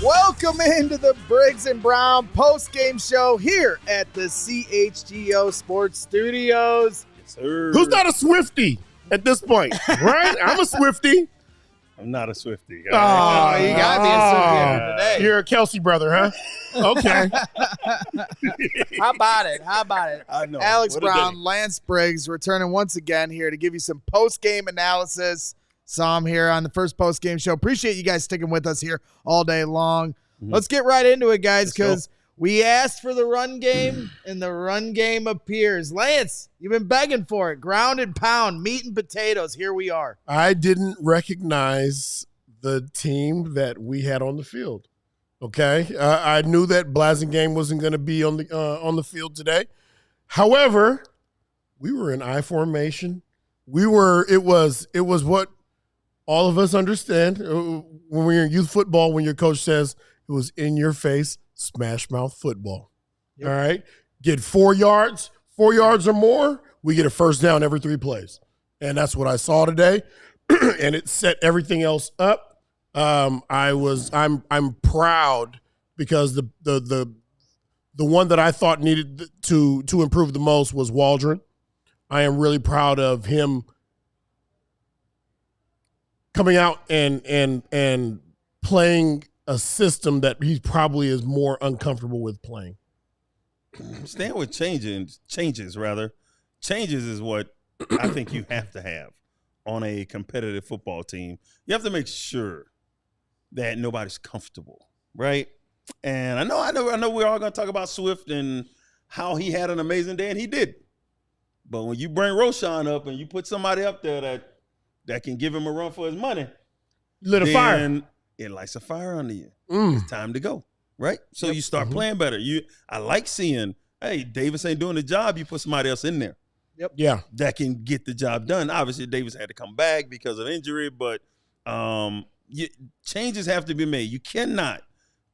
Welcome into the Briggs Brown Postgame Show here at the CHGO Sports Studios. Yes, sir. Who's not a Swiftie at this point, right? I'm a Swiftie. I'm not a Swiftie. You got to be a Swiftie today. You're a Kelsey brother, huh? Okay. How about it? I know. Alex What a Brown, day. Lance Briggs returning once again here to give you some postgame analysis. Saw him here on the first postgame show. Appreciate you guys sticking with us here all day long. Let's get right into it, guys, because we asked for the run game, and the run game appears. Lance, you've been begging for it. Ground and pound, meat and potatoes. Here we are. I didn't recognize the team that we had on the field. Okay, I knew that Blasingame wasn't going to be on the field today. However, we were in I formation. It was what all of us understand when we're in youth football, when your coach says it was in your face, smash mouth football. Yep. All right. Get 4 yards or more, we get a first down every 3 plays. And that's what I saw today. And it set everything else up. I'm proud because the one that I thought needed to improve the most was Waldron. I am really proud of him coming out and playing a system that he probably is more uncomfortable with playing. Staying with changes is what I think you have to have on a competitive football team. You have to make sure that nobody's comfortable, right? And I know we're all going to talk about Swift and how he had an amazing day, and he did. But when you bring Roshan up and you put somebody up there that can give him a run for his money, lit a fire. It lights a fire under you. It's time to go, right? So you start playing better. I like seeing, hey, Davis ain't doing the job. You put somebody else in there. Yep. Yeah. That can get the job done. Obviously, Davis had to come back because of injury, but changes have to be made. You cannot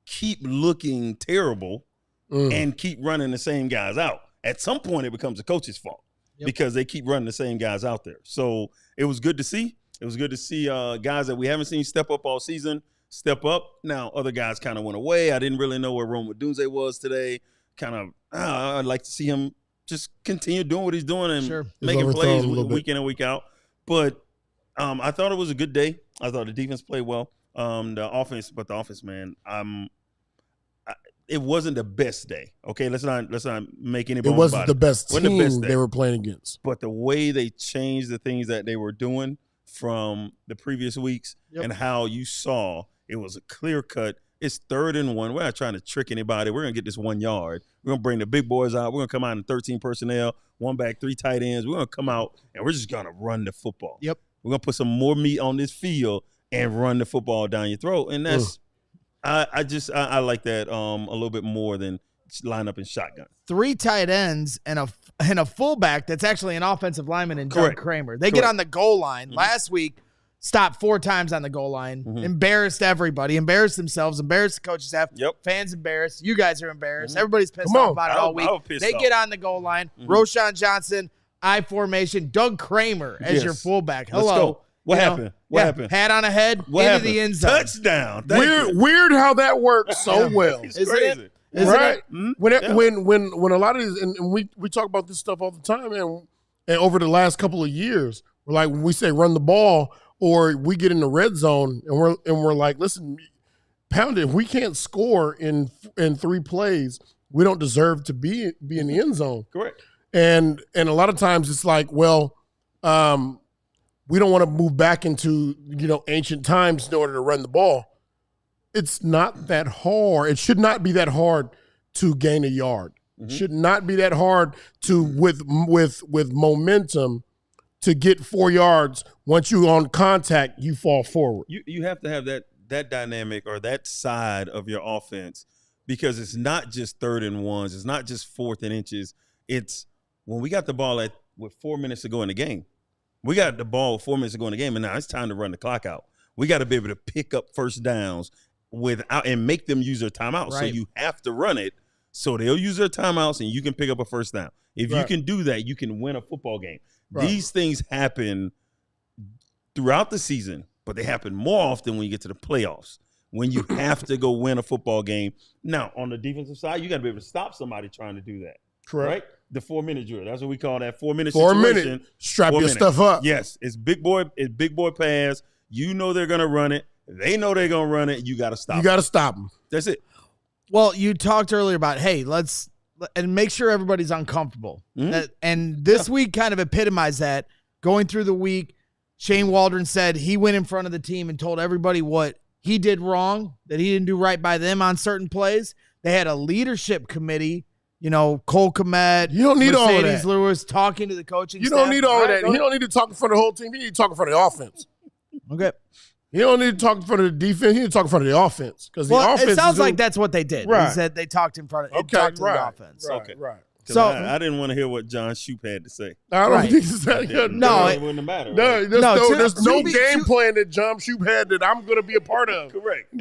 keep looking terrible and keep running the same guys out. At some point, it becomes the coach's fault because they keep running the same guys out there. So it was good to see. It was good to see guys that we haven't seen step up all season step up. Now, other guys kind of went away. I didn't really know where Rome Dunze was today. I'd like to see him just continue doing what he's doing and making plays week in and week out. But I thought it was a good day. I thought the defense played well. The offense, man, it wasn't the best day. Okay, let's not make any bones about it. It wasn't the best team they were playing against. But the way they changed the things that they were doing from the previous weeks and how you saw it was a clear cut. It's 3rd and 1. We're not trying to trick anybody. We're going to get this 1 yard. We're going to bring the big boys out. We're going to come out in 13 personnel, 1 back, 3 tight ends. We're going to come out, and we're just going to run the football. Yep. We're going to put some more meat on this field and run the football down your throat. And that's I like that a little bit more than line up in shotgun. 3 tight ends and a fullback that's actually an offensive lineman in Doug Kramer. They get on the goal line. Last week, stopped 4 times on the goal line, embarrassed everybody, embarrassed themselves, embarrassed the coaching staff, fans embarrassed. You guys are embarrassed. Everybody's pissed off about it all week. They get on the goal line. Roshan Johnson, I formation, Doug Kramer as your fullback. Hello. Let's go. What happened? What happened? Hat on a head, into the end zone. Touchdown. Weird how that works so well. It's crazy. Right? When a lot of these, and we talk about this stuff all the time, and over the last couple of years, we're like, when we say run the ball, or we get in the red zone and we're like, listen, pound it. If we can't score in 3 plays, we don't deserve to be in the end zone. Correct. And a lot of times it's like, well, we don't want to move back into ancient times in order to run the ball. It's not that hard. It should not be that hard to gain a yard. It should not be that hard to with momentum to get 4 yards. Once you on contact, you fall forward. You have to have that dynamic or that side of your offense, because it's not just 3rd and 1s. It's not just 4th and inches. It's when we got the ball with 4 minutes to go in the game. We got the ball with 4 minutes to go in the game, and now it's time to run the clock out. We got to be able to pick up first downs without and make them use their timeout. Right. So you have to run it so they'll use their timeouts and you can pick up a first down. If you can do that, you can win a football game. Right. These things happen throughout the season, but they happen more often when you get to the playoffs. when you have to go win a football game. Now, on the defensive side, you got to be able to stop somebody trying to do that. Correct. Right? The 4-minute drill. That's what we call that 4-minute 4 situation. minute. Strap your stuff up. Yes. It's big boy pass. You know they're going to run it. They know they're going to run it. You got to stop You got to stop them. That's it. Well, you talked earlier about, hey, let's make sure everybody's uncomfortable. And this week kind of epitomized that. Going through the week, Shane Waldron said he went in front of the team and told everybody what he did wrong, that he didn't do right by them on certain plays. They had a leadership committee, Cole Kmet, you don't need all of that. Mercedes Lewis talking to the coaching staff. You don't need all of that. He don't need to talk in front of the whole team. He need to talk in front of the offense. Okay. He don't need to talk in front of the defense. He need to talk in front of the offense. Because the offense it sounds like that's what they did. Right. He said they talked in front of talked to the offense. Right. So I didn't want to hear what John Shoop had to say. I don't think it's that good. No, it wouldn't matter. Right? There's no game plan that John Shoop had that I'm going to be a part of. Correct.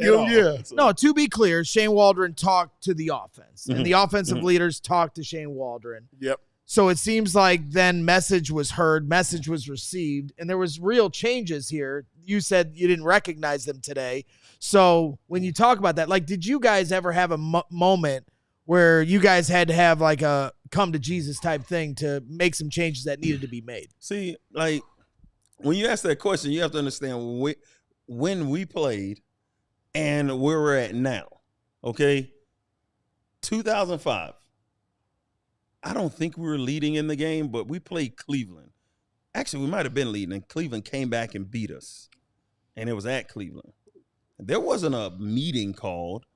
No, to be clear, Shane Waldron talked to the offense, and the offensive leaders talked to Shane Waldron. Yep. So it seems like then message was heard, message was received, and there was real changes here. You said you didn't recognize them today. So when you talk about that, like, did you guys ever have a moment where you guys had to have like a come to Jesus type thing to make some changes that needed to be made? See, like, when you ask that question, you have to understand when we played and where we're at now. Okay? 2005. I don't think we were leading in the game, but we played Cleveland. Actually, we might have been leading, and Cleveland came back and beat us. And it was at Cleveland. There wasn't a meeting called.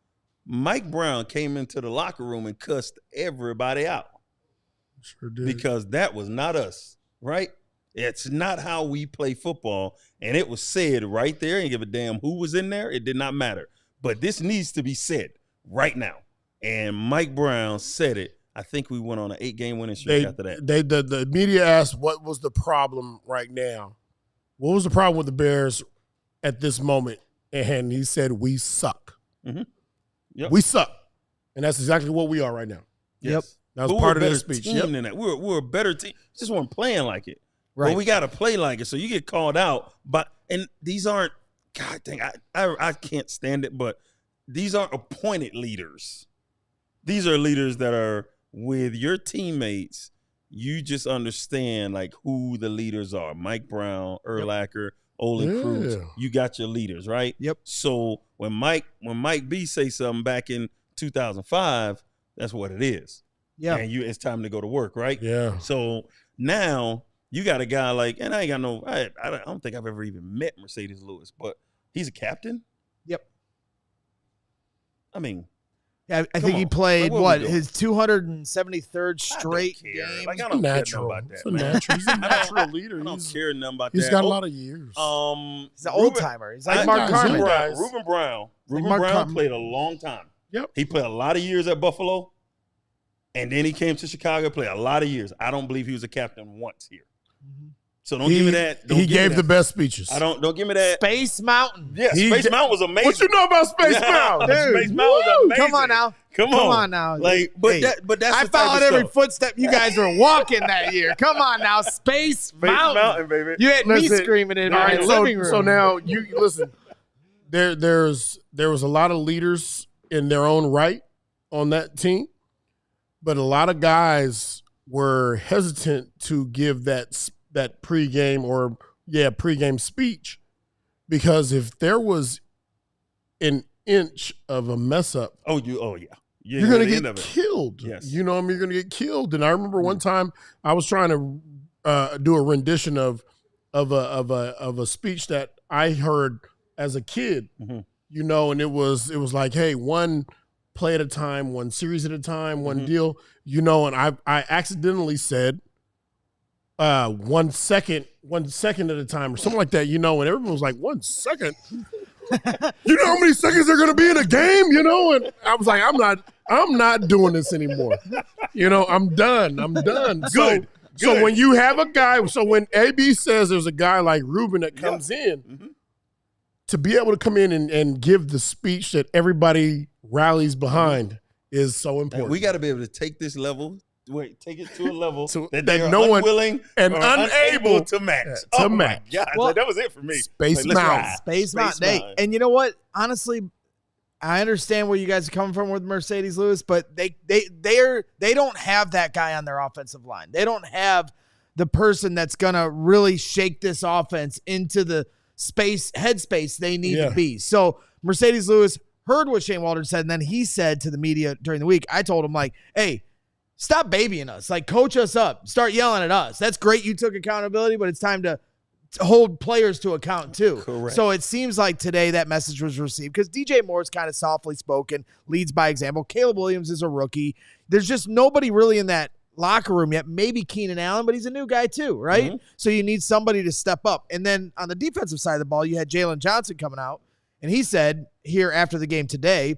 Mike Brown came into the locker room and cussed everybody out. Sure did. Because that was not us, right? It's not how we play football. And it was said right there. And give a damn who was in there. It did not matter. But this needs to be said right now. And Mike Brown said it. I think we went on an 8-game winning streak after that. The media asked what was the problem right now. What was the problem with the Bears at this moment? And he said, we suck. Mm-hmm. Yep. We suck. And that's exactly what we are right now. Yep. That was part of their speech. Than that. We're a better team. Just weren't playing like it. Right. But we got to play like it. So you get called out. And these aren't, God dang, I can't stand it, but these aren't appointed leaders. These are leaders that are with your teammates. You just understand like who the leaders are. Mike Brown, Urlacher, Olin Cruz. You got your leaders, right? Yep. So when Mike B say something back in 2005, that's what it is. Yeah. And it's time to go to work, right? Yeah. So now you got a guy like, and I don't think I've ever even met Mercedes Lewis, but he's a captain. Yep. I mean, yeah, I think he played his 273rd straight game. Like, I don't care about that. He's a natural leader. I don't care nothing about that. He's got a lot of years. He's an old timer. He's like Mark Carmen. Ruben Brown played a long time. Yep. He played a lot of years at Buffalo, and then he came to Chicago, played a lot of years. I don't believe he was a captain once here. Mm-hmm. So don't give me that. He gave the best speeches. Don't give me that. Space Mountain. Yeah, Space Mountain was amazing. What you know about Space Mountain? Dude, Space Mountain was amazing. Come on now. Like, but that's I followed every footstep you guys were walking that year. Come on now, Space Mountain, baby. You had me screaming in my living room. So now you listen. There was a lot of leaders in their own right on that team, but a lot of guys were hesitant to give that pregame speech, because if there was an inch of a mess up, you're gonna get killed. Yes. You're gonna get killed. And I remember one time I was trying to do a rendition of a speech that I heard as a kid, and it was like, hey, one play at a time, one series at a time, one deal, and I accidentally said 1 second at a time or something like that, and everyone was like, 1 second? You know how many seconds are going to be in a game, and I was like, I'm not doing this anymore. I'm done. Good. So when you have a guy, when AB says there's a guy like Ruben that comes in, to be able to come in and give the speech that everybody rallies behind is so important. We got to be able to take this level. Take it to a level that no one unwilling and unable to match. My God, that was it for me. Space Mountain. Space Mountain. And you know what? Honestly, I understand where you guys are coming from with Mercedes Lewis, but they don't have that guy on their offensive line. They don't have the person that's gonna really shake this offense into the headspace they need to be. So Mercedes Lewis heard what Shane Waldron said, and then he said to the media during the week, I told him, like, hey, stop babying us. Like, coach us up. Start yelling at us. That's great you took accountability, but it's time to hold players to account too. Correct. So it seems like today that message was received because DJ Moore's kind of softly spoken, leads by example. Caleb Williams is a rookie. There's just nobody really in that locker room yet. Maybe Keenan Allen, but he's a new guy too, right? Mm-hmm. So you need somebody to step up. And then on the defensive side of the ball, you had Jalen Johnson coming out, and he said here after the game today,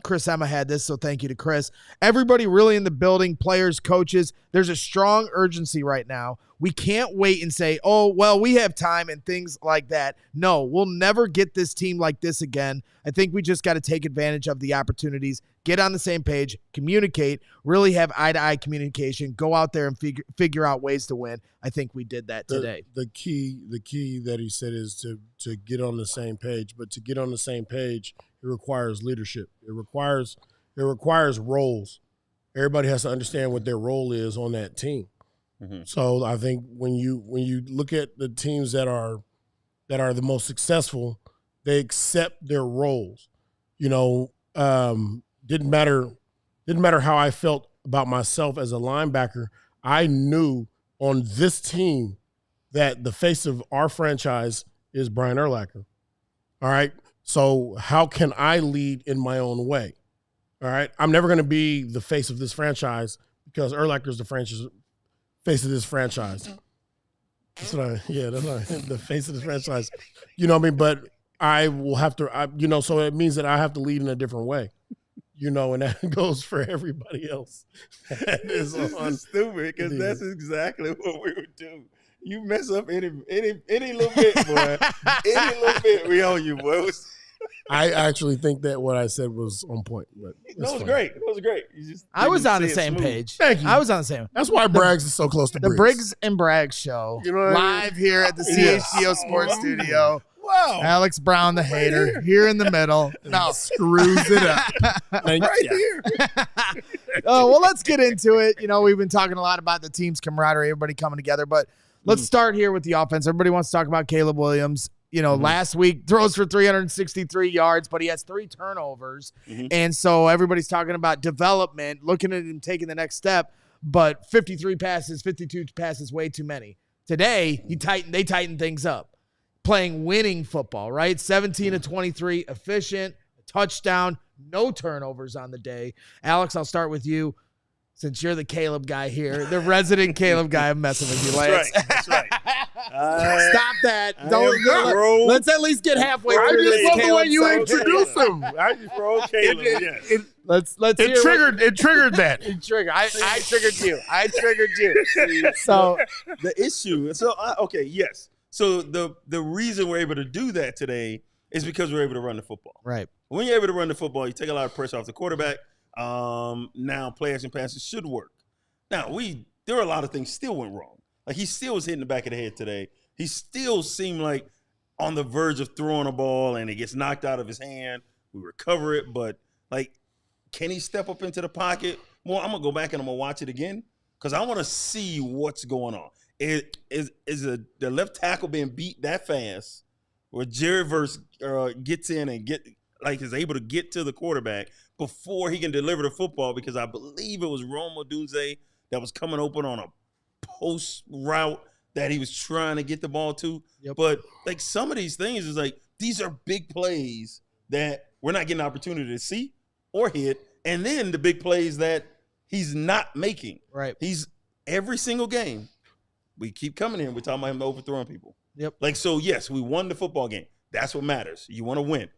Chris Emma had this, so thank you to Chris. Everybody really in the building, players, coaches, there's a strong urgency right now. We can't wait and say, oh, well, we have time and things like that. No, we'll never get this team like this again. I think we just got to take advantage of the opportunities, get on the same page, communicate, really have eye-to-eye communication, go out there and figure out ways to win. I think we did that today. The key that he said is to get on the same page, but to get on the same page, it requires leadership. It requires roles. Everybody has to understand what their role is on that team. Mm-hmm. So I think when you look at the teams that are the most successful, they accept their roles. You know, didn't matter how I felt about myself as a linebacker. I knew on this team that the face of our franchise is Brian Urlacher. All right. So how can I lead in my own way? All right. I'm never going to be the face of this franchise because Urlacher is the face of this franchise. That's the face of this franchise. You know what I mean? But I will have to, so it means that I have to lead in a different way. And that goes for everybody else. This is stupid because that's exactly what we would do. You mess up any little bit, boy. Any little bit, we own you, boy. I actually think that what I said was on point. But it was great. It was great. I was on the same page. Thank you. I was on the same. That's why Braggs is so close to Briggs. The Briggs and Braggs show, live here at the CHGO Sports Studio. Wow. Alex Brown, the hater, here in the middle. No, screws it up. Right here. Oh, well, let's get into it. We've been talking a lot about the team's camaraderie, everybody coming together, but let's start here with the offense. Everybody wants to talk about Caleb Williams. Last week throws for 363 yards, but he has 3 turnovers. Mm-hmm. And so everybody's talking about development, looking at him taking the next step, but 52 passes, way too many. Today, they tightened things up. Playing winning football, right? 17 of 23, efficient, touchdown, no turnovers on the day. Alex, I'll start with you since you're the Caleb guy here, the resident Caleb guy. I'm messing with you, Lance. That's right. Stop that. Let's at least get halfway through this. I just love the way you introduce him. It triggered that. I triggered you. So the issue. Yes. So the reason we're able to do that today is because we're able to run the football. Right. When you're able to run the football, you take a lot of pressure off the quarterback. Now play action passes should work. Now there were a lot of things still went wrong. Like he still was hitting the back of the head today. He still seemed like on the verge of throwing a ball and it gets knocked out of his hand. We recover it, but can he step up into the pocket more? I'm gonna go back and I'm gonna watch it again because I want to see what's going on. Is the left tackle being beat that fast, where Jerry Verse gets in and is able to get to the quarterback before he can deliver the football? Because I believe it was Rome Odunze that was coming open on a post route that he was trying to get the ball to. Yep. But some of these things is these are big plays that we're not getting an opportunity to see or hit, and then the big plays that he's not making. Right. He's every single game. We keep coming in. We're talking about him overthrowing people. Yep. So, yes, we won the football game. That's what matters. You want to win.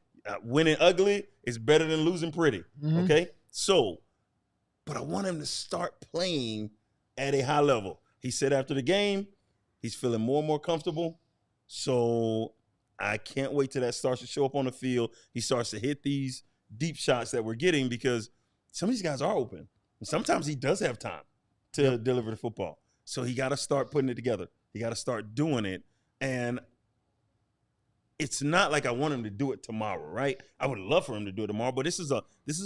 Winning ugly is better than losing pretty. Mm-hmm. Okay? So, but I want him to start playing at a high level. He said after the game, he's feeling more and more comfortable. So, I can't wait till that starts to show up on the field. He starts to hit these deep shots that we're getting because some of these guys are open. And sometimes he does have time to deliver the football. So he got to start putting it together. He got to start doing it. And it's not like I want him to do it tomorrow, right? I would love for him to do it tomorrow, but this is a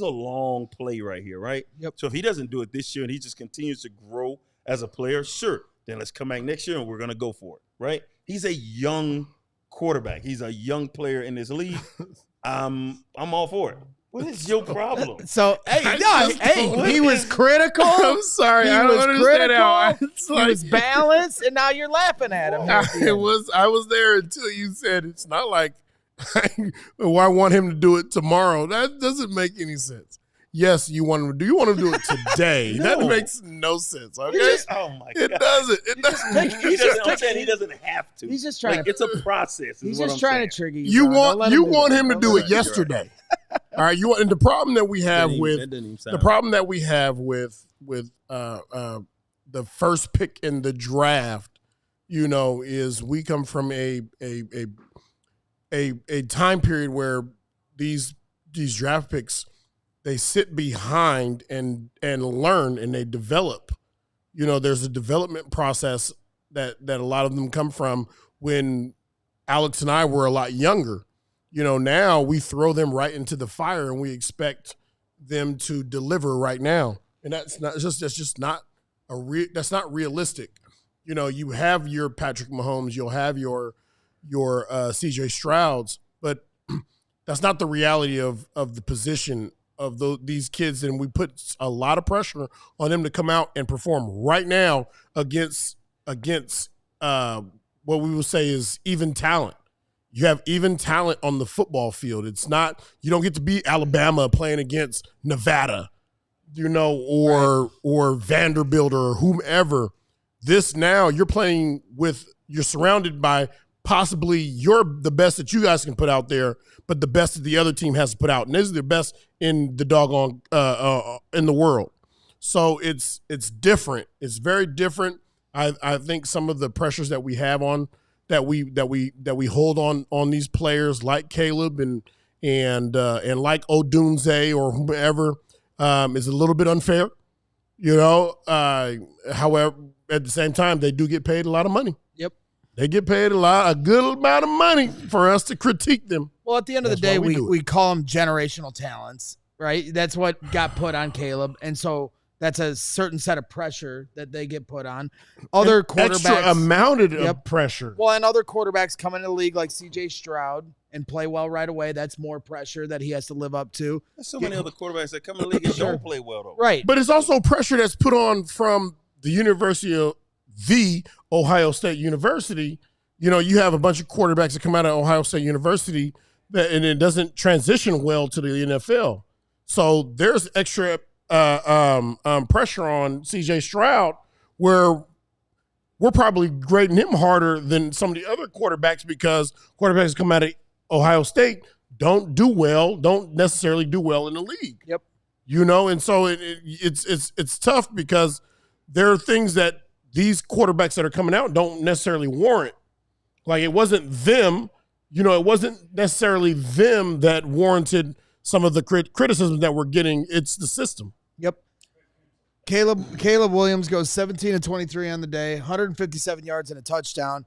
long play right here, right? Yep. So if he doesn't do it this year and he just continues to grow as a player, sure, then let's come back next year and we're going to go for it, right? He's a young quarterback. He's a young player in this league. I'm all for it. What is your problem? So, he was critical. I'm sorry, I don't understand how. He was balanced, and now you're laughing at him. I was there until you said it's not like I want him to do it tomorrow. That doesn't make any sense. Yes, you want him to do. You want him to do it today. No. That makes no sense. Okay, oh my God, it doesn't. It doesn't. I'm saying he doesn't have to. He's just trying. It's a process. He's just trying to trigger you. You want him to do it yesterday. All right, and the problem that we have with the first pick in the draft, is we come from a time period where these draft picks, they sit behind and learn and they develop. There's a development process that a lot of them come from when Alex and I were a lot younger. Now we throw them right into the fire and we expect them to deliver right now. And that's not realistic. You have your Patrick Mahomes, you'll have your CJ Strouds, but that's not the reality of the position of these kids. And we put a lot of pressure on them to come out and perform right now against what we would say is even talent. You have even talent on the football field. It's not, you don't get to beat Alabama playing against Nevada, or Vanderbilt or whomever. This now you're surrounded by possibly the best that you guys can put out there, but the best that the other team has to put out. And this is the best in the doggone in the world. So it's different. It's very different. I think some of the pressures that we have on that we hold on these players like Caleb and like Odunze or whomever is a little bit unfair, however, at the same time, they do get paid a lot of money. Yep. They get paid a good amount of money for us to critique them. Well, at the end of the day, we call them generational talents, right? That's what got put on Caleb. And so that's a certain set of pressure that they get put on. Other quarterbacks. Extra amounted of pressure. Well, and other quarterbacks come into the league like CJ Stroud and play well right away. That's more pressure that he has to live up to. There's so many other quarterbacks that come in the league and don't play well, though. Right. But it's also pressure that's put on from the University of the Ohio State University. You have a bunch of quarterbacks that come out of Ohio State University and it doesn't transition well to the NFL. So there's extra pressure on CJ Stroud where we're probably grading him harder than some of the other quarterbacks because quarterbacks come out of Ohio State don't necessarily do well in the league. Yep. And so it's tough because there are things that these quarterbacks that are coming out don't necessarily warrant. Like it wasn't them, it wasn't necessarily them that warranted some of the criticism that we're getting. It's the system. Yep. Caleb Williams goes 17 of 23 on the day, 157 yards and a touchdown,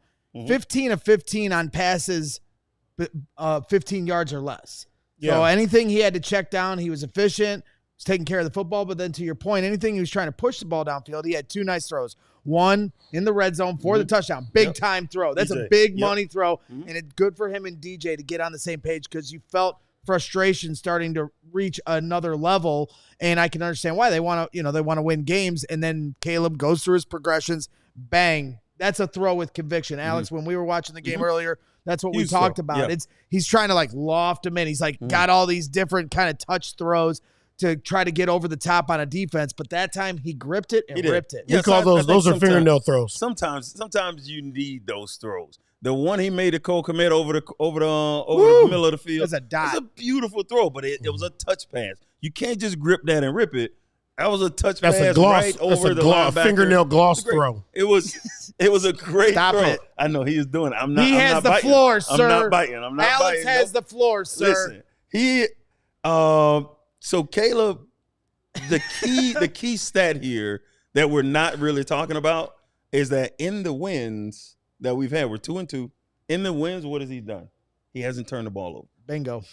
15 of 15 on passes, 15 yards or less. Yeah. So anything he had to check down, he was efficient, was taking care of the football. But then to your point, anything he was trying to push the ball downfield, he had two nice throws. One in the red zone for the touchdown. Big time throw. That's DJ. A big money throw. And it's good for him and DJ to get on the same page because you felt frustration starting to reach another level. And I can understand why they want to win games. And then Caleb goes through his progressions. Bang. That's a throw with conviction. Alex, when we were watching the game earlier, that's what we talked about. Yep. He's trying to loft him in. He's got all these different kind of touch throws to try to get over the top on a defense, but that time he gripped it and ripped it. We call those are fingernail throws. Sometimes you need those throws. The one he made to Cole Kmet over the middle of the field. That's a dot. It was a beautiful throw, but it was a touch pass. You can't just grip that and rip it. That was a touch pass right over the linebacker. Fingernail gloss throw. It was a great Stop throw. It. I know he is doing it. He has the floor, sir. I'm not biting. Alex has the floor, sir. Listen, so Caleb, the key stat here that we're not really talking about is that in the wins that we've had, we're 2-2. In the wins, what has he done? he hasn't turned the ball over. Bingo.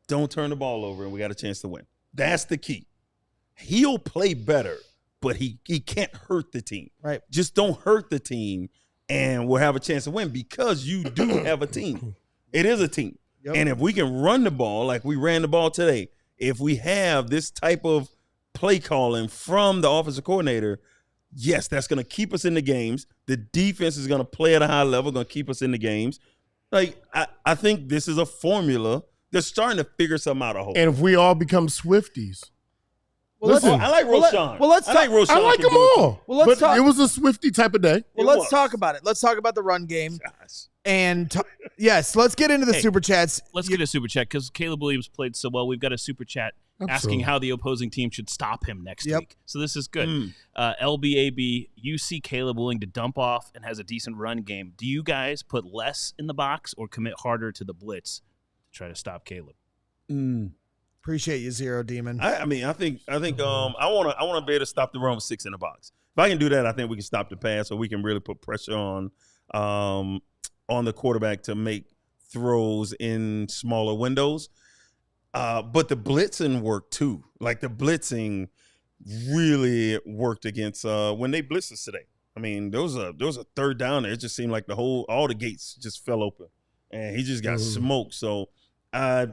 Don't turn the ball over, and we got a chance to win. That's the key. He'll play better, but he can't hurt the team. Right. Just don't hurt the team, and we'll have a chance to win because you do have a team. It is a team. Yep. And if we can run the ball like we ran the ball today, if we have this type of play calling from the offensive coordinator, yes, that's going to keep us in the games. The defense is going to play at a high level, going to keep us in the games. Like, I think this is a formula. They're starting to figure something out. And if we all become Swifties. Well, listen, I like Roshan. I like them all. Well, let's talk. It was a Swifty type of day. Well, let's talk about it. Let's talk about the run game. Gosh. And yes, let's get into the super chats. Let's get a super chat because Caleb Williams played so well. We've got a super chat asking how the opposing team should stop him next week. So this is good. LBAB, you see Caleb willing to dump off and has a decent run game. Do you guys put less in the box or commit harder to the blitz to try to stop Caleb? Appreciate you, Zero Demon. I think I want to be able to stop the run with 6 in the box. If I can do that, I think we can stop the pass, or we can really put pressure on the quarterback to make throws in smaller windows. But the blitzing worked too. Like the blitzing really worked against when they blitzed us today. I mean, there was a third down there. It just seemed like all the gates just fell open, and he just got smoked. So I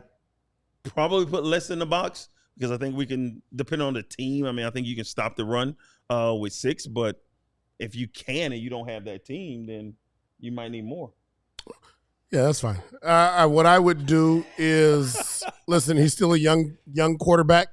probably put less in the box because I think we can, depending on the team. I mean, I think you can stop the run with 6, but if you can and you don't have that team, then you might need more. Yeah, that's fine. What I would do is, listen, he's still a young quarterback.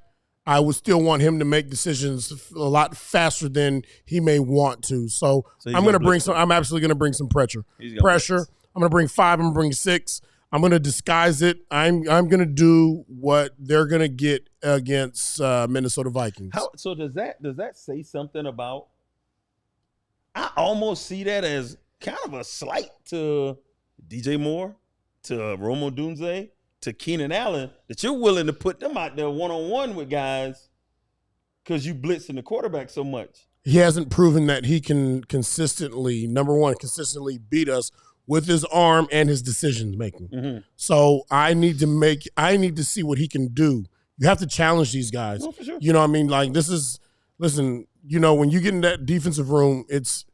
I would still want him to make decisions a lot faster than he may want to. So I'm going to bring some. I'm absolutely going to bring some pressure. I'm going to bring 5. I'm going to bring 6. I'm going to disguise it. I'm going to do what they're going to get against Minnesota Vikings. So does that say something about? I almost see that as kind of a slight to DJ Moore, to Romo Dunze, to Keenan Allen, that you're willing to put them out there one-on-one with guys because you blitzing the quarterback so much. He hasn't proven that he can consistently beat us with his arm and his decision making. So I need to see what he can do. You have to challenge these guys. Oh, for sure. You know what I mean? Like listen, you know, when you get in that defensive room, it's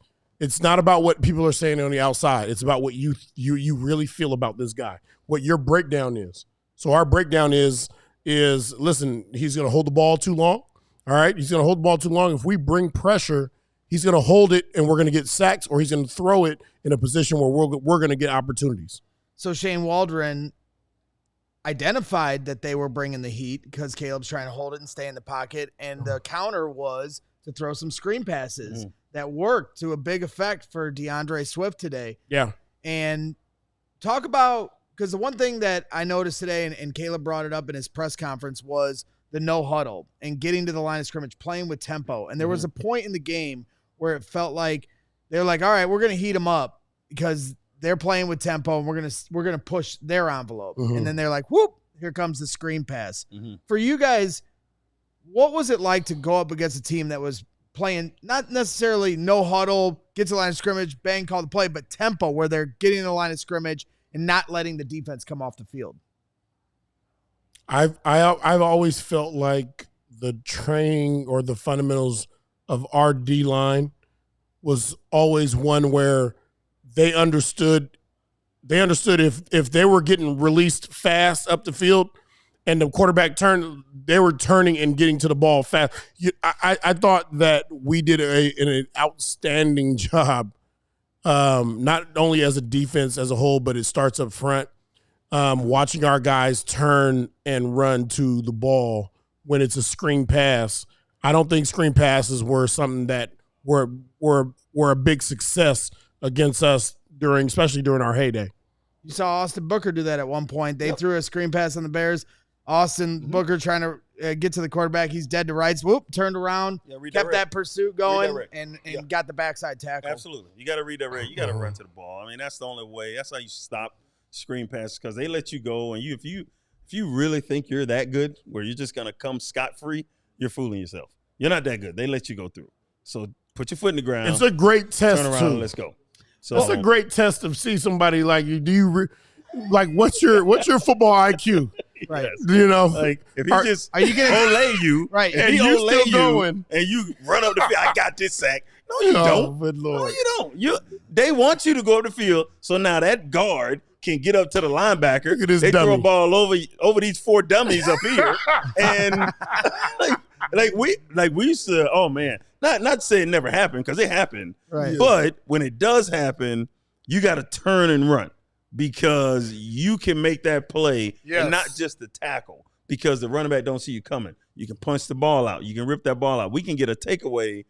not about what people are saying on the outside. It's about what you really feel about this guy, what your breakdown is. So our breakdown is listen, he's going to hold the ball too long. All right? He's going to hold the ball too long. If we bring pressure, he's going to hold it and we're going to get sacks, or he's going to throw it in a position where we're going to get opportunities. So Shane Waldron identified that they were bringing the heat because Caleb's trying to hold it and stay in the pocket, and the counter was to throw some screen passes. That worked to a big effect for DeAndre Swift today. Yeah. And talk about, because the one thing that I noticed today, and Caleb brought it up in his press conference, was the no huddle and getting to the line of scrimmage, playing with tempo. And there was a point in the game where it felt like they were like, all right, we're going to heat them up because they're playing with tempo and we're going to push their envelope. And then they're like, whoop, here comes the screen pass. For you guys, what was it like to go up against a team that was playing not necessarily no huddle, get to the line of scrimmage, bang, call the play, but tempo where they're getting in the line of scrimmage and not letting the defense come off the field? I've always felt like the training or the fundamentals of our D line was always one where they understood if they were getting released fast up the field and the quarterback turned, they were turning and getting to the ball fast. I thought that we did an outstanding job, not only as a defense as a whole, but it starts up front, watching our guys turn and run to the ball when it's a screen pass. I don't think screen passes were something that were a big success against us especially during our heyday. You saw Austin Booker do that at one point. They threw a screen pass on the Bears. Austin Booker trying to get to the quarterback. He's dead to rights. Whoop, turned around, kept that pursuit going, and got the backside tackle. Absolutely. You got to read that right. You got to run to the ball. I mean, that's the only way. That's how you stop screen passes, because they let you go. And if you really think you're that good where you're just going to come scot-free, you're fooling yourself. You're not that good. They let you go through. So put your foot in the ground. It's a great test, turn around, too. And let's go. So it's a great test to see somebody like you. what's your football IQ? Right. You know, like if he are you gonna olay you, right? And you olay still going, and you run up the field, I got this sack. No, you don't. Good Lord. No, you don't. They want you to go up the field, so now that guard can get up to the linebacker. Look at this they dummy. throw a ball over these 4 dummies up here, and we used to. Oh man, not to say it never happened, because it happened. Right. But when it does happen, you got to turn and run, because you can make that play and not just the tackle, because the running back don't see you coming. You can punch the ball out. You can rip that ball out. We can get a takeaway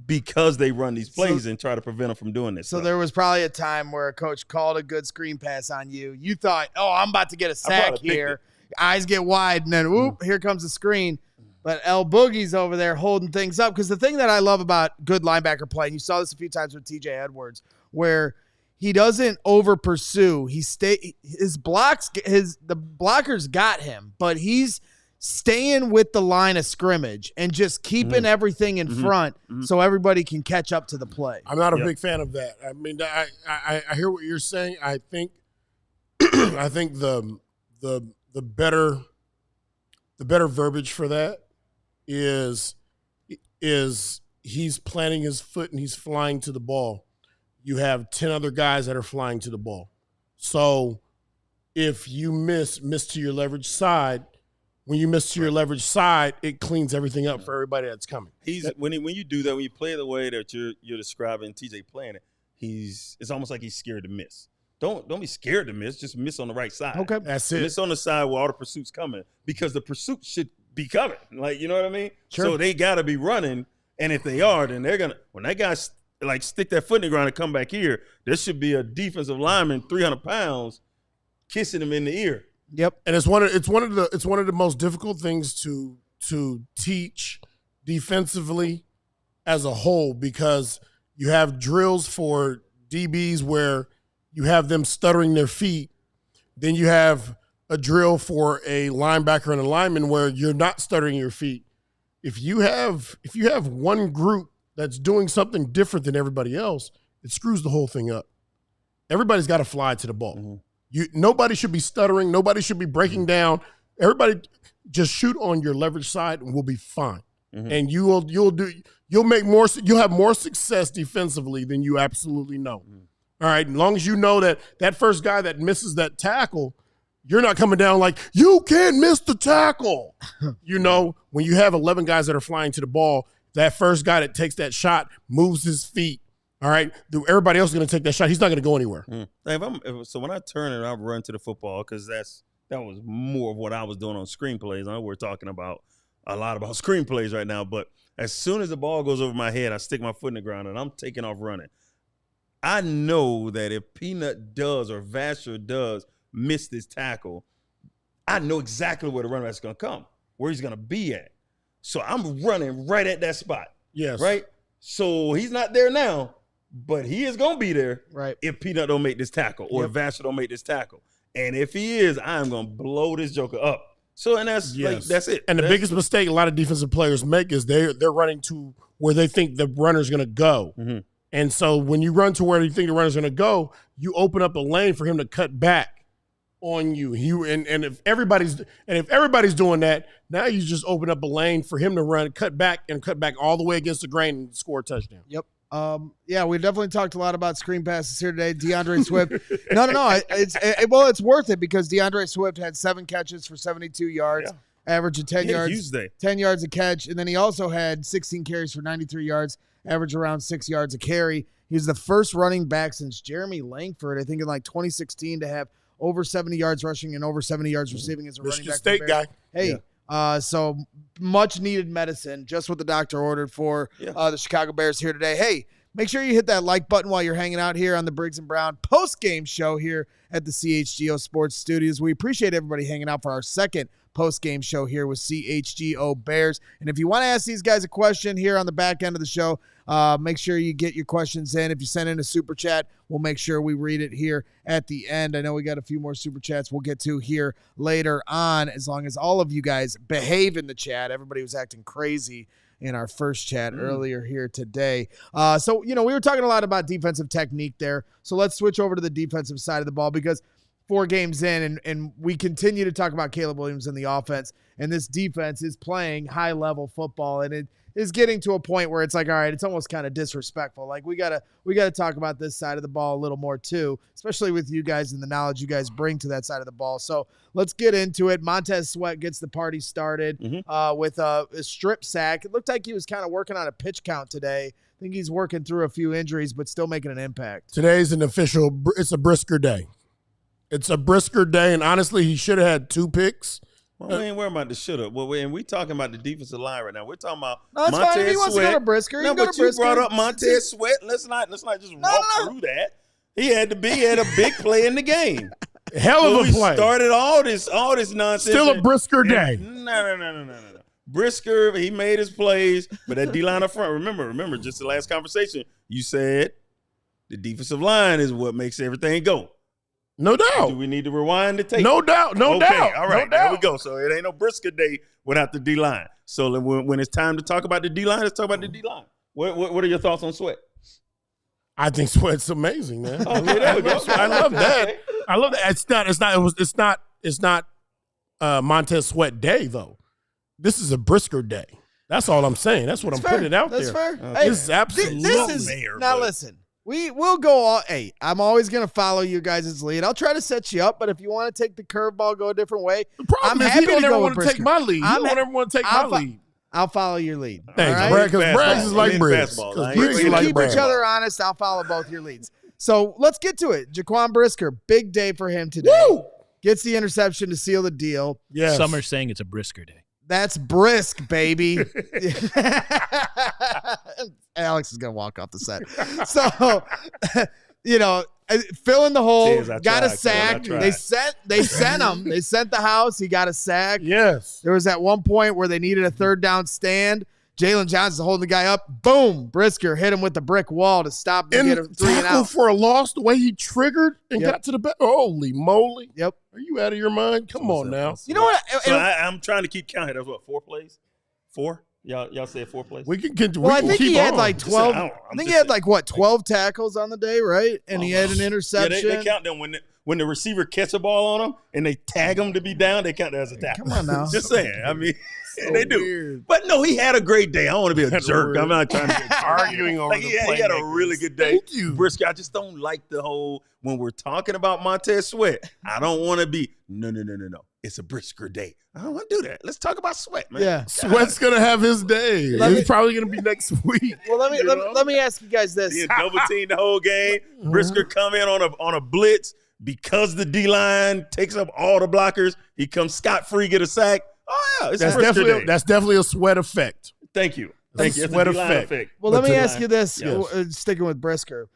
because they run these plays and try to prevent them from doing this. So there was probably a time where a coach called a good screen pass on you. You thought, oh, I'm about to get a sack here. Eyes get wide, and then, whoop, here comes the screen. But El Boogie's over there holding things up. Because the thing that I love about good linebacker play, and you saw this a few times with TJ Edwards, where he doesn't over pursue. The blockers got him, but he's staying with the line of scrimmage and just keeping everything in front so everybody can catch up to the play. I'm not a big fan of that. I mean, I hear what you're saying. I think the better verbiage for that is he's planting his foot and he's flying to the ball. You have 10 other guys that are flying to the ball. So if you miss to your leverage side, when you miss to your leverage side, it cleans everything up for everybody that's coming. When you do that, when you play the way that you're describing TJ playing it, it's almost like he's scared to miss. Don't be scared to miss. Just miss on the right side. Okay, that's it. Miss on the side where all the pursuit's coming, because the pursuit should be coming. Like, you know what I mean? Sure. So they got to be running, and if they are, then they're gonna. When that guy stick that foot in the ground and come back here, there should be a defensive lineman, 300 pounds, kissing him in the ear. Yep. And it's one of the most difficult things to teach defensively as a whole, because you have drills for DBs where you have them stuttering their feet. Then you have a drill for a linebacker and a lineman where you're not stuttering your feet. If you have one group that's doing something different than everybody else, it screws the whole thing up. Everybody's got to fly to the ball. Mm-hmm. Nobody should be stuttering. Nobody should be breaking down. Everybody just shoot on your leverage side and we'll be fine. Mm-hmm. And you'll have more success defensively than you absolutely know. Mm-hmm. All right. As long as you know that first guy that misses that tackle, you're not coming down like, you can't miss the tackle. When you have 11 guys that are flying to the ball, that first guy that takes that shot moves his feet. All right, everybody else is going to take that shot. He's not going to go anywhere. So when I turn and I run to the football, because that was more of what I was doing on screenplays. I know we're talking about a lot about screenplays right now, but as soon as the ball goes over my head, I stick my foot in the ground and I'm taking off running. I know that if Peanut does or Vasher does miss this tackle, I know exactly where the running back's going to come, where he's going to be at. So I'm running right at that spot. Yes. Right? So he's not there now. But he is going to be there if Peanut don't make this tackle or if Vasher don't make this tackle. And if he is, I'm going to blow this joker up. So, and that's it. And the biggest mistake a lot of defensive players make is they're running to where they think the runner's going to go. Mm-hmm. And so when you run to where you think the runner's going to go, you open up a lane for him to cut back on you. And if everybody's doing that, now you just open up a lane for him to run, cut back all the way against the grain and score a touchdown. Yep. We definitely talked a lot about screen passes here today. DeAndre Swift. No. It's worth it, because DeAndre Swift had 7 catches for 72 yards, average of 10 yards, 10 yards a catch. And then he also had 16 carries for 93 yards, average around 6 yards a carry. He was the first running back since Jeremy Langford, I think in 2016, to have over 70 yards rushing and over 70 yards receiving as a running back. State guy. Hey. Yeah. So much needed medicine, just what the doctor ordered for the Chicago Bears here today. Hey, make sure you hit that like button while you're hanging out here on the Briggs Brown Postgame Show here at the CHGO Sports Studios. We appreciate everybody hanging out for our second post-game show here with CHGO Bears. And if you want to ask these guys a question here on the back end of the show, make sure you get your questions in. If you send in a super chat, we'll make sure we read it here at the end. I know we got a few more super chats we'll get to here later on, as long as all of you guys behave in the chat. Everybody was acting crazy in our first chat earlier here today. We were talking a lot about defensive technique there. So let's switch over to the defensive side of the ball, because 4 games in, and we continue to talk about Caleb Williams and the offense, and this defense is playing high-level football, and it is getting to a point where it's like, all right, it's almost kind of disrespectful. Like, we gotta talk about this side of the ball a little more too, especially with you guys and the knowledge you guys bring to that side of the ball. So let's get into it. Montez Sweat gets the party started with a strip sack. It looked like he was kind of working on a pitch count today. I think he's working through a few injuries, but still making an impact. Today's it's a brisker day. It's a brisker day, and honestly, he should have had 2 picks. Well, we ain't worrying about the should have. Well, we talking about the defensive line right now. We're talking about Montez Sweat. If he wants to go to Brisker, no, but you brought up Montez Sweat. Let's not just walk through that. He had a big play in the game. Hell of a play. Started all this nonsense. Still a brisker day. No. Brisker, he made his plays, but that D-line up front, remember, just the last conversation, you said the defensive line is what makes everything go. No doubt. Do we need to rewind the tape? No doubt. No doubt. All right, no doubt. there we go. So it ain't no Brisker day without the D-line. So when it's time to talk about the D-line, let's talk about the D-line. What are your thoughts on Sweat? I think Sweat's amazing, man. Okay, there we go. I love that. I love that. It's not Montez Sweat day though. This is a Brisker day. That's all I'm saying. That's what I'm putting it out there. That's fair. Okay. This is absolutely fair. Now listen. We'll go all. Hey, I'm always gonna follow you guys' lead. I'll try to set you up, but if you want to take the curveball, go a different way. The problem is he don't ever want to take my lead. He don't ever want to take my lead. I'll follow your lead. Thanks, Brad, because Braggs is like Briggs. You keep each other honest. I'll follow both your leads. So let's get to it. Jaquan Brisker, big day for him today. Woo! Gets the interception to seal the deal. Yes. Some are saying it's a Brisker day. That's brisk, baby. Alex is going to walk off the set. So, fill in the hole, got a sack. They sent him. They sent the house. He got a sack. Yes. There was at one point where they needed a 3rd down stand. Jalen Johnson holding the guy up. Boom. Brisker hit him with the brick wall to stop him and get a 3 and out. For a loss, the way he triggered and got to the back. Holy moly. Yep. Are you out of your mind? Come on now. You know what? So I'm trying to keep count. That was what, 4 plays? 4? Y'all said 4 plays? We can get to. Well, I think he had like 12. I think he had like 12 tackles on the day, right? And he had an interception. Yeah, they count them when the receiver catch a ball on him and they tag him to be down. They count that as a tackle. Come on now. Just saying. I mean, so they do. Weird. But no, he had a great day. I don't want to be a jerk. I'm not trying to get arguing over. He had a really good day. Thank you, Brisker. I just don't like the whole when we're talking about Montez Sweat. I don't want to be no. It's a Brisker day. I don't want to do that. Let's talk about Sweat, man. Yeah, Sweat's gonna have his day. It's probably gonna be next week. Well, let me ask you guys this: he double teamed the whole game. Brisker come in on a blitz because the D line takes up all the blockers. He comes scot free, get a sack. Oh yeah, that's definitely a Sweat effect. Thank you. Sweat effect. Well, let me ask you this: sticking with Brisker,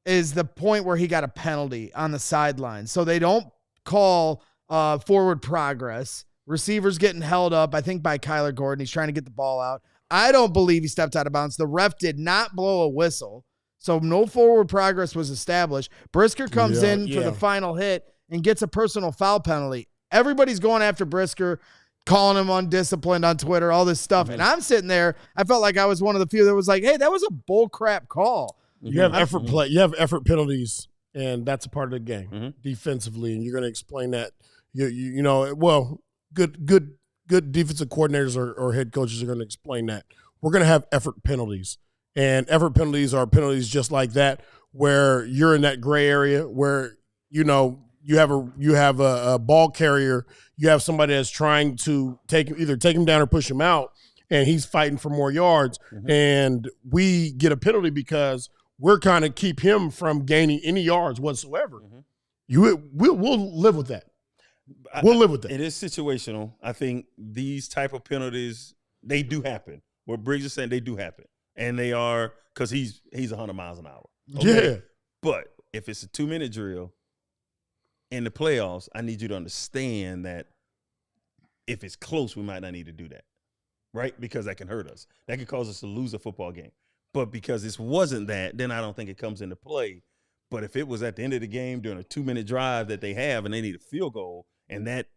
is the point where he got a penalty on the sideline, so they don't call forward progress. Receivers getting held up, I think, by Kyler Gordon. He's trying to get the ball out. I don't believe he stepped out of bounds. The ref did not blow a whistle, so no forward progress was established. Brisker comes in for the final hit and gets a personal foul penalty. Everybody's going after Brisker, calling him undisciplined on Twitter, all this stuff. And I'm sitting there. I felt like I was one of the few that was like, hey, that was a bull crap call. You have effort play. You have effort penalties, and that's a part of the game defensively, and you're going to explain that. Good defensive coordinators or head coaches are going to explain that. We're going to have effort penalties, and effort penalties are penalties just like that, where you're in that gray area where you have a ball carrier, you have somebody that's trying to either take him down or push him out, and he's fighting for more yards, and we get a penalty because we're kind of keep him from gaining any yards whatsoever. We'll live with that. We'll live with that. It is situational. I think these type of penalties, they do happen. What Briggs is saying, they do happen. And they are because he's 100 miles an hour. Okay? Yeah. But if it's a 2-minute drill in the playoffs, I need you to understand that if it's close, we might not need to do that. Right? Because that can hurt us. That could cause us to lose a football game. But because this wasn't that, then I don't think it comes into play. But if it was at the end of the game during a 2-minute drive that they have and they need a field goal and that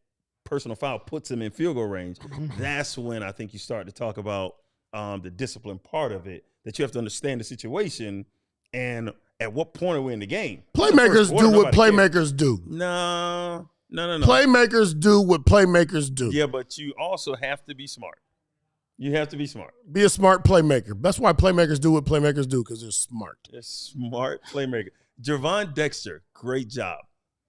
personal foul puts them in field goal range, that's when I think you start to talk about the discipline part of it, that you have to understand the situation and at what point are we in the game? Playmakers do what playmakers do. No. Playmakers do what playmakers do. Yeah, but you also have to be smart. You have to be smart. Be a smart playmaker. That's why playmakers do what playmakers do, because they're smart. They're smart playmaker. Javon Dexter, great job.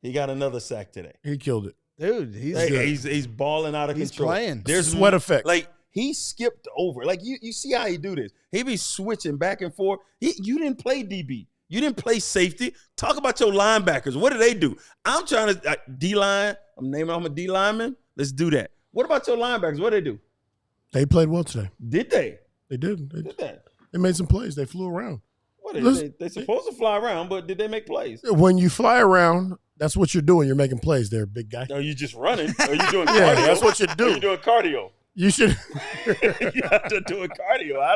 He got another sack today. He killed it. Dude, he's balling out of control. Playing. There's sweat effect. Like, he skipped over. Like, you see how he do this. He be switching back and forth. You didn't play DB. You didn't play safety. Talk about your linebackers. What do they do? I'm trying to D-line. I'm a D lineman. Let's do that. What about your linebackers? What do they do? They played well today. Did they? They did. They They made some plays. They flew around. What they supposed to fly around, but did they make plays? When you fly around, that's what you're doing. You're making plays there, big guy. No, you just running. Or you doing cardio? Yeah, that's what you do. You're doing cardio. You should. You have to do a cardio. I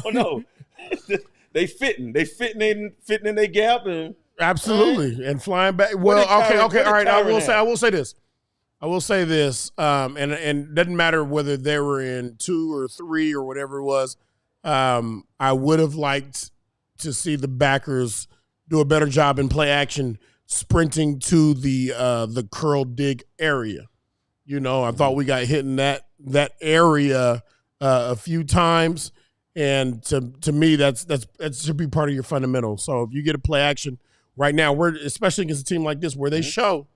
don't know. They fitting in their gap and absolutely and flying back. Well, okay, all right. I will say this. And it doesn't matter whether they were in 2 or 3 or whatever it was. I would have liked to see the backers do a better job in play action, sprinting to the curl dig area. You know, I thought we got hit in that area a few times, and to me, that should be part of your fundamentals. So if you get a play action right now, especially against a team like this where they show.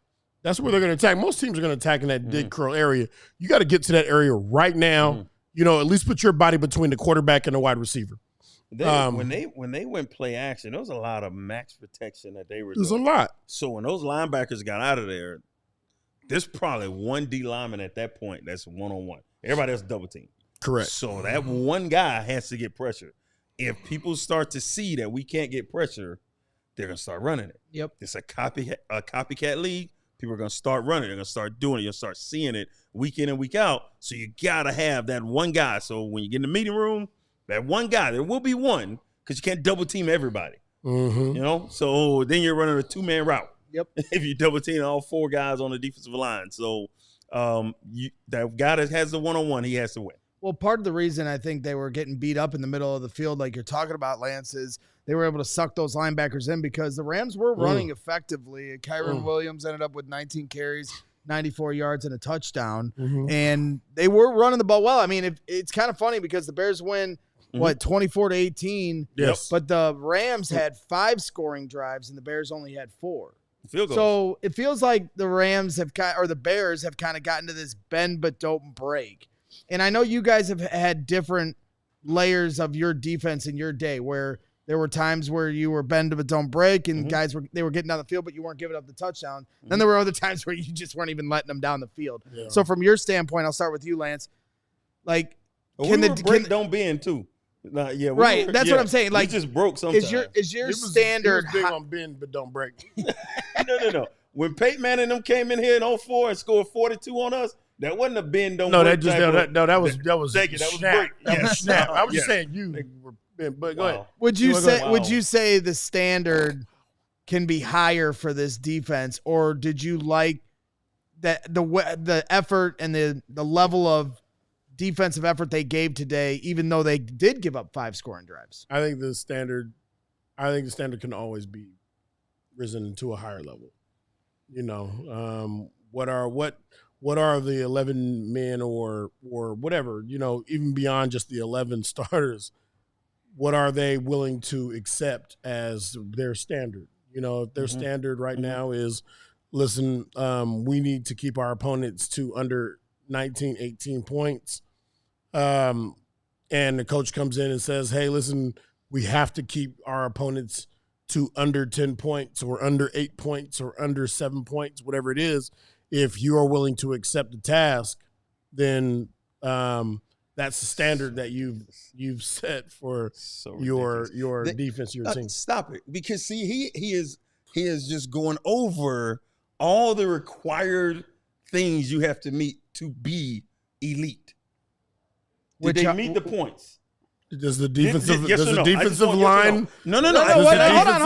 That's where they're going to attack. Most teams are going to attack in that dig curl area. You got to get to that area right now. You know, at least put your body between the quarterback and the wide receiver. When they went play action, there was a lot of max protection that they were doing. There's a lot. So when those linebackers got out of there, there's probably one D lineman at that point that's one-on-one. Everybody else double team. Correct. So that one guy has to get pressure. If people start to see that we can't get pressure, they're going to start running it. Yep. It's a copycat league. People are going to start running. They're going to start doing it. You'll start seeing it week in and week out. So you got to have that one guy. So when you get in the meeting room, that one guy, there will be one because you can't double team everybody. You know? So then you're running a 2-man route. Yep. If you double team all 4 guys on the defensive line. So that guy that has the one-on-one, he has to win. Well, part of the reason I think they were getting beat up in the middle of the field, like you're talking about, Lance, is they were able to suck those linebackers in because the Rams were running effectively. Kyron Williams ended up with 19 carries, 94 yards, and a touchdown. And they were running the ball well. I mean, it's kind of funny because the Bears win, 24-18? Yes. But the Rams had 5 scoring drives, and the Bears only had 4. Field goals. So it feels like the Bears have kind of gotten to this bend but don't break. And I know you guys have had different layers of your defense in your day where there were times where you were bend but don't break and guys were getting down the field, but you weren't giving up the touchdown. Then there were other times where you just weren't even letting them down the field. Yeah. So from your standpoint, I'll start with you, Lance. Like, don't bend too. Right. That's what I'm saying. Like, we just broke sometimes. Is your standard big on bend but don't break? No. When Peyton Manning them came in here in 2004 and scored 42 on us, that wasn't a bend don't break. That was break. Snap. I was just saying you were bend, but go ahead. Would you say the standard can be higher for this defense, or did you like that the effort and the level of defensive effort they gave today, even though they did give up 5 scoring drives? I think the standard can always be risen to a higher level. You know, what are the 11 men or whatever, you know, even beyond just the 11 starters, what are they willing to accept as their standard? You know, if their standard right now is, listen, we need to keep our opponents to under 19, 18 points. And the coach comes in and says, hey, listen, we have to keep our opponents to under 10 points or under 8 points or under 7 points, whatever it is. If you are willing to accept the task, then that's the standard that you've set for your defense, your team. Stop it, because see, he is just going over all the required things you have to meet to be elite. Did they meet the points? Does the defensive line? No. Does the defensive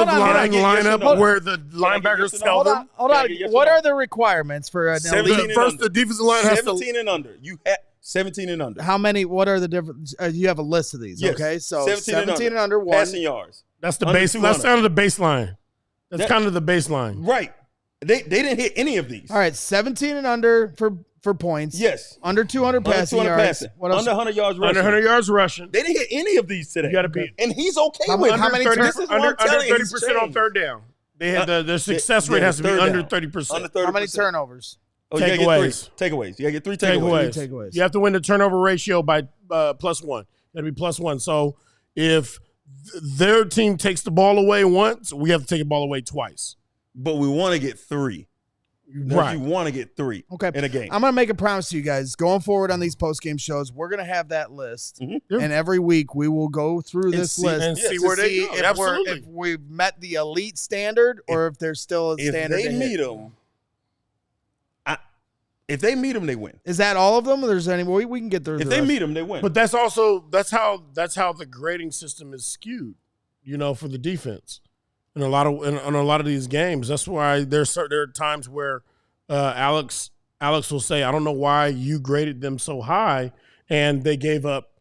line line up where the linebackers tell them? Hold on. What are the requirements for an elite? First, the defensive line has 17 and under. 17 and under. How many? What are the different? You have a list of these, Yes. okay? So 17 and under one. Passing yards. That's the base. That's kind of the baseline. That's kind of the baseline. Right. They didn't hit any of these. All right, 17 and under for points. Yes. Under 200 passing yards. What else? Under 100 yards rushing. Under 100 yards rushing. They didn't hit any of these today. You got to be. And he's okay with it. How many under 30% on third down. They had the success rate has to be under 30%. Under 30%. How many turnovers? Oh, you got to get 3 takeaways. You got to get 3 takeaways. Takeaways. You have to win the turnover ratio by +1. You got to be +1. So if their team takes the ball away once, we have to take the ball away twice. But we want to get 3. Right. You want to get 3 in a game. I'm going to make a promise to you guys. Going forward on these post-game shows, we're going to have that list. Mm-hmm. And every week we will go through this list and see where they go. if we've met the elite standard or if there's still a standard. If they meet them, if they meet them, they win. Is that all of them? Or there's any we can get through. If they meet them, they win. But that's how the grading system is skewed, for the defense. In a lot of these games, that's why there are times where Alex will say, "I don't know why you graded them so high," and they gave up,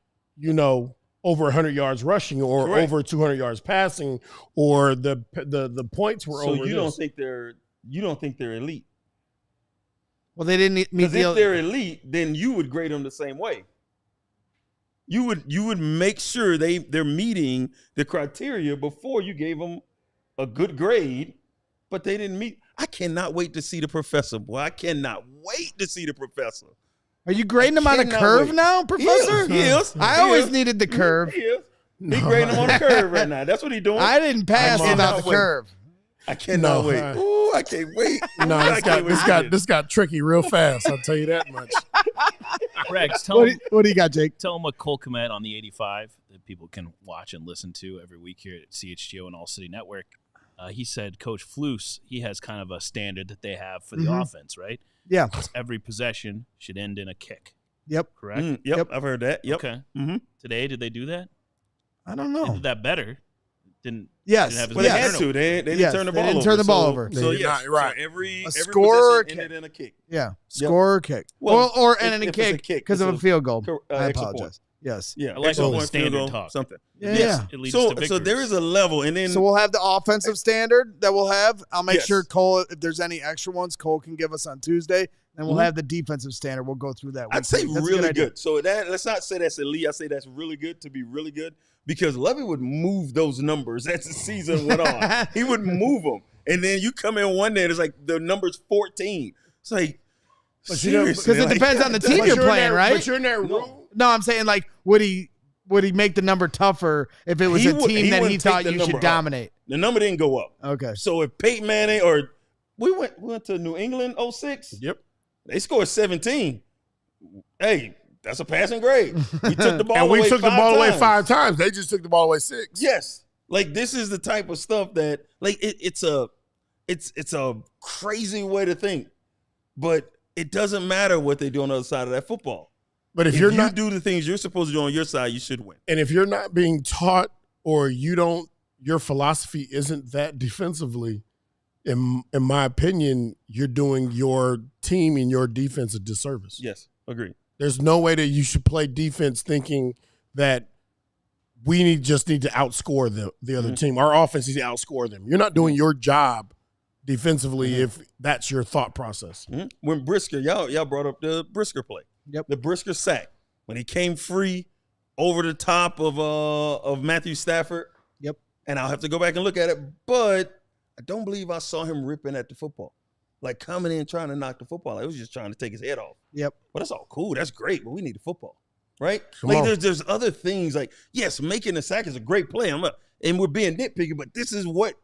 over 100 yards rushing or Correct. over 200 yards passing, or the points were over. So you don't think they're elite? Well, they didn't meet because if they're elite, then you would grade them the same way. You would make sure they're meeting the criteria before you gave them a good grade, but they didn't meet. I cannot wait to see the professor, boy. I cannot wait to see the professor. Are you grading them on a curve now, Professor? Yes. I always needed the curve. He's grading them on the curve right now. That's what he's doing. I didn't pass without the curve. I cannot wait. Ooh, I can't wait. No, this got tricky real fast. I'll tell you that much. Rex, what do you got, Jake? Tell them what Cole Kmet on the 85 that people can watch and listen to every week here at CHGO and ALLCITY Network. He said Coach Flus, he has kind of a standard that they have for the offense, right? Yeah. Every possession should end in a kick. Yep. Correct? Yep, I've heard that. Yep. Okay. Mm-hmm. Today, did they do that? I don't know. They did that better. Yes. Didn't have as Well, many they had turnovers. to. They didn't turn the ball over. They didn't turn the ball over. So, yes. Right. So every score possession ended in a kick. Yeah. Score or kick. Well, or if a it's a kick kick, because of a field goal. I extra apologize. point. Yes. Yeah. I like extra all the point, standard field goal, talk. something. Yeah. It leads So to victories. there is a level, and then So we'll have the offensive standard that we'll have. I'll make Yes. sure Cole, if there's any extra ones, Cole can give us on Tuesday. Then we'll have the defensive standard. We'll go through that. I'd say That's a really idea. good. So let's not say that's elite. I say that's really good to be really good because Levy would move those numbers as the season went on. He would move them, and then you come in one day and it's like the number's 14. It's like, seriously, because it depends on the team you're playing, right? But you're in that room. No, I'm saying like, would he make the number tougher if it was a team that he wouldn't thought take the you number should up. dominate? The number didn't go up. Okay. So if Peyton Manning or we went to New England 06. Yep. They scored 17. Hey, that's a passing grade. We took the ball And away we took the ball away times. 5 times. They just took the ball away 6. Yes. Like this is the type of stuff that like it's a crazy way to think. But it doesn't matter what they do on the other side of that football. But if you not do the things you're supposed to do on your side, you should win. And if you're not being taught or your philosophy isn't that defensively, in my opinion, you're doing your team and your defense a disservice. Yes, agree. There's no way that you should play defense thinking that we just need to outscore the other team. Our offense needs to outscore them. You're not doing your job defensively if that's your thought process. When Brisker, y'all brought up the Brisker play. Yep. The Brisker sack. When he came free over the top of Matthew Stafford. Yep. And I'll have to go back and look at it, but I don't believe I saw him ripping at the football. Like coming in trying to knock the football. I was just trying to take his head off. Yep. But that's all cool. That's great, but we need the football. Right? Come like on. there's other things like, yes, making a sack is a great play. And we're being nitpicky, but this is what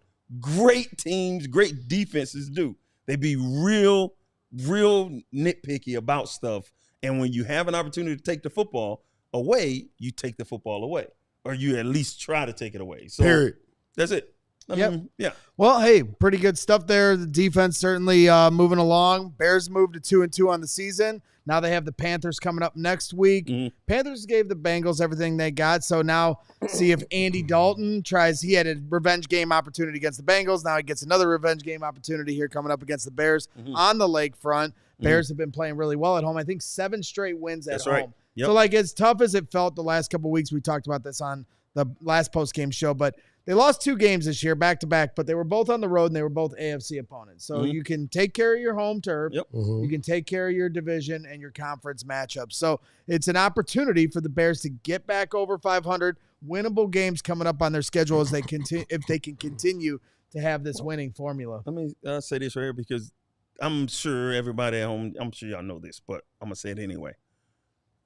great teams, great defenses do. They be real nitpicky about stuff. And when you have an opportunity to take the football away, you take the football away. Or you at least try to take it away. So Period. that's it. Yeah. Well, hey, pretty good stuff there. The defense certainly moving along. Bears moved to 2-2 on the season. Now they have the Panthers coming up next week. Panthers gave the Bengals everything they got. So now see if Andy Dalton tries. He had a revenge game opportunity against the Bengals. Now he gets another revenge game opportunity here coming up against the Bears on the lakefront. Bears have been playing really well at home. I think 7 straight wins at home. Right. Yep. So, like, as tough as it felt the last couple of weeks, we talked about this on the last post-game show, but they lost 2 games this year back-to-back, but they were both on the road, and they were both AFC opponents. So you can take care of your home turf. Yep. You can take care of your division and your conference matchups. So it's an opportunity for the Bears to get back over 500, winnable games coming up on their schedule as they continue, if they can continue to have this winning formula. Let me say this right here because I'm sure everybody at home, I'm sure y'all know this, but I'm going to say it anyway.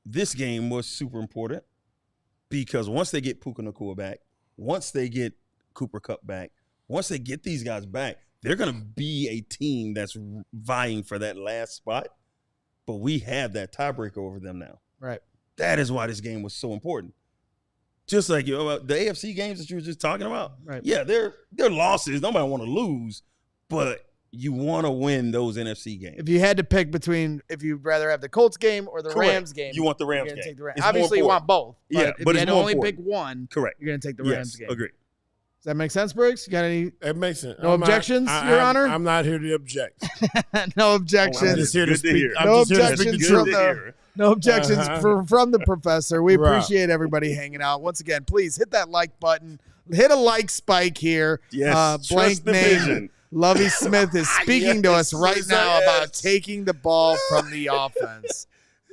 This game was super important because once they get Puka Nacua back, once they get Cooper Kupp back, once they get these guys back, they're going to be a team that's vying for that last spot. But we have that tiebreaker over them now. Right. That is why this game was so important. Just like the AFC games that you were just talking about. Right. Yeah, they're losses. Nobody want to lose, but you want to win those NFC games. If you had to pick between if you'd rather have the Colts game or the Rams game, you want the Rams game. Take the Rams. Obviously, you want both. But if you had to only pick one, correct, you're going to take the Rams game. Agree. Does that make sense, Briggs? You got any? It makes sense. No objections, Your Honor? I'm not here to object. No objections. I'm just here to speak. No objections from the professor. We appreciate everybody hanging out. Once again, please hit that like button. Hit a like spike here. Yes. Blank name. Lovey Smith is speaking to us right now about taking the ball from the offense.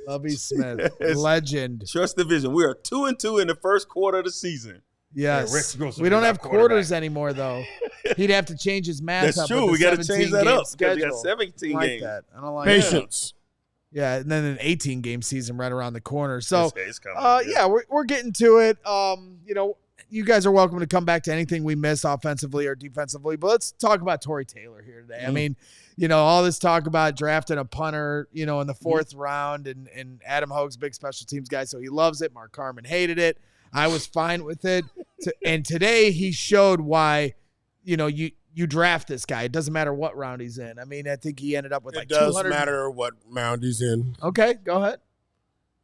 Lovey Smith, legend. Trust the vision. We are 2-2 in the first quarter of the season. Yes. We don't have quarters anymore, though. He'd have to change his math up. That's true. We got to change that up because we got 17 like games. That. I don't like Patience. That. Yeah, and then an 18-game season right around the corner. So, coming, yeah, we're getting to it. You guys are welcome to come back to anything we miss offensively or defensively, but let's talk about Tory Taylor here today. I mean, all this talk about drafting a punter, in the 4th round, and Adam Hogue's big special teams guy, so he loves it. Mark Carman hated it. I was fine with it. And today he showed why, you draft this guy. It doesn't matter what round he's in. I mean, I think he ended up with like 200. It does matter what round he's in. Okay, go ahead.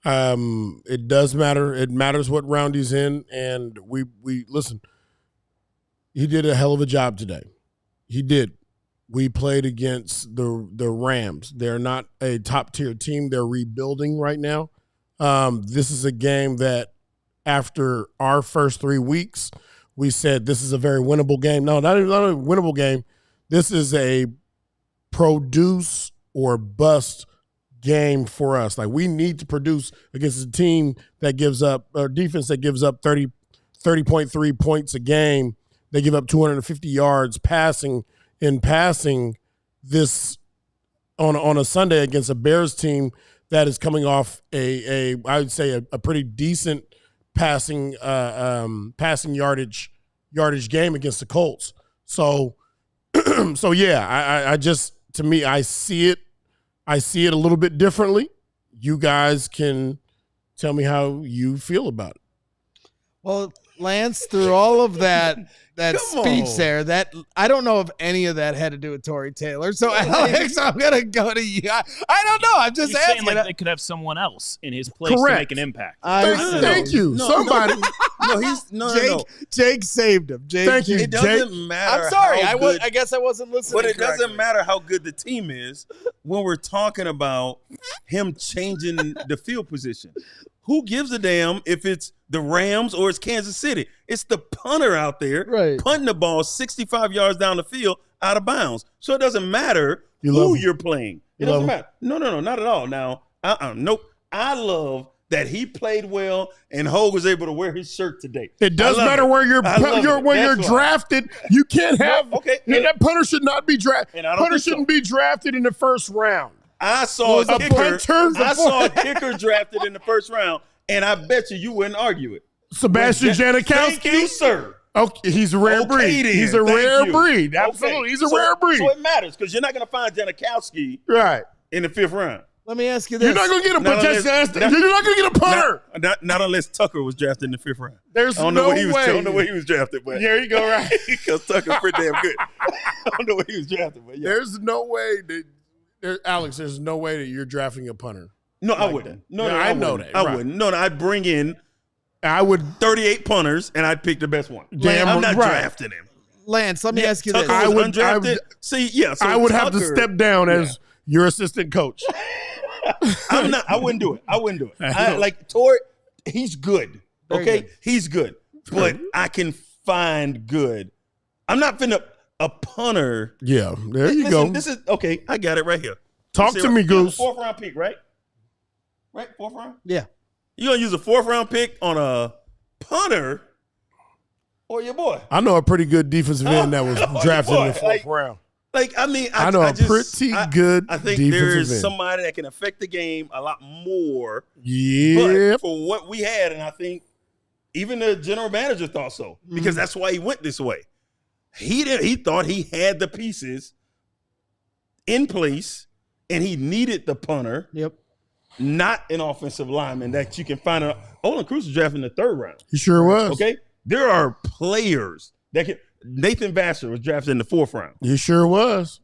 It does matter. It matters what round he's in. And we listen, he did a hell of a job today. He did. We played against the Rams. They're not a top-tier team. They're rebuilding right now. This is a game that after our first 3 weeks, we said this is a very winnable game. No, not a winnable game. This is a produce or bust game for us. Like, we need to produce against a team that gives up, or defense that gives up 30.3 points a game. They give up 250 yards passing this on a Sunday against a Bears team that is coming off I would say a pretty decent passing yardage game against the Colts. So yeah, I just, to me, I see it a little bit differently. You guys can tell me how you feel about it. Well, Lance, through all of that speech there, that I don't know if any of that had to do with Tory Taylor. So, Alex, I'm gonna go to you. I don't know. I'm just asking. Saying like they could have someone else in his place to make an impact. Thank you. Somebody. No. Jake saved him. Thank you. It doesn't matter. I'm sorry. I guess I wasn't listening. But it doesn't matter how good the team is when we're talking about him changing the field position. Who gives a damn if it's the Rams or it's Kansas City? It's the punter out there punting the ball 65 yards down the field out of bounds. So it doesn't matter who you're playing. It doesn't matter. No, not at all. Now, nope. I love that he played well and Hogue was able to wear his shirt today. It does matter where you're drafted. You can't have that punter should not be drafted. Punter shouldn't be drafted in the first round. I saw a kicker drafted in the first round, and I bet you wouldn't argue it. Sebastian Janikowski. Thank you, sir. Okay, he's a rare breed. He's a rare breed. Absolutely. He's a rare breed. So it matters because you're not going to find Janikowski in the 5th round. Let me ask you this. You're not going to get a you're not going to get a punter. Not unless Tucker was drafted in the 5th round. There's I don't know where he was drafted, but there you go, right? Because Tucker's pretty damn good. I don't know where he was drafted, but yeah. There's no way that Alex. There's no way that you're drafting a punter. No, I wouldn't. No, I know that. I wouldn't. No, I'd bring in. I would 38 punters, and I'd pick the best one. I'm not drafting him. Lance, let me ask you Tucker this. was undrafted. So I would have to step down as your assistant coach. I wouldn't do it. Like Torrey, he's good. Okay, good. He's good. But I can find good. I'm not finna a punter. Yeah, there you go. This is okay. I got it right here. Talk to me, Goose. 4th round pick, right? Right, 4th round. Yeah. You gonna use a 4th round pick on a punter or your boy? I know a pretty good defensive end that was drafted in the 4th round. Like, I mean, I know a pretty good. I think there's somebody that can affect the game a lot more. Yeah. But for what we had, and I think even the general manager thought so, because that's why he went this way. He thought he had the pieces in place, and he needed the punter. Yep. Not an offensive lineman that you can find. Olin Cruz was drafted in the 3rd round. He sure was. Okay, there are players that can. Nathan Vassar was drafted in the 4th round. He sure was.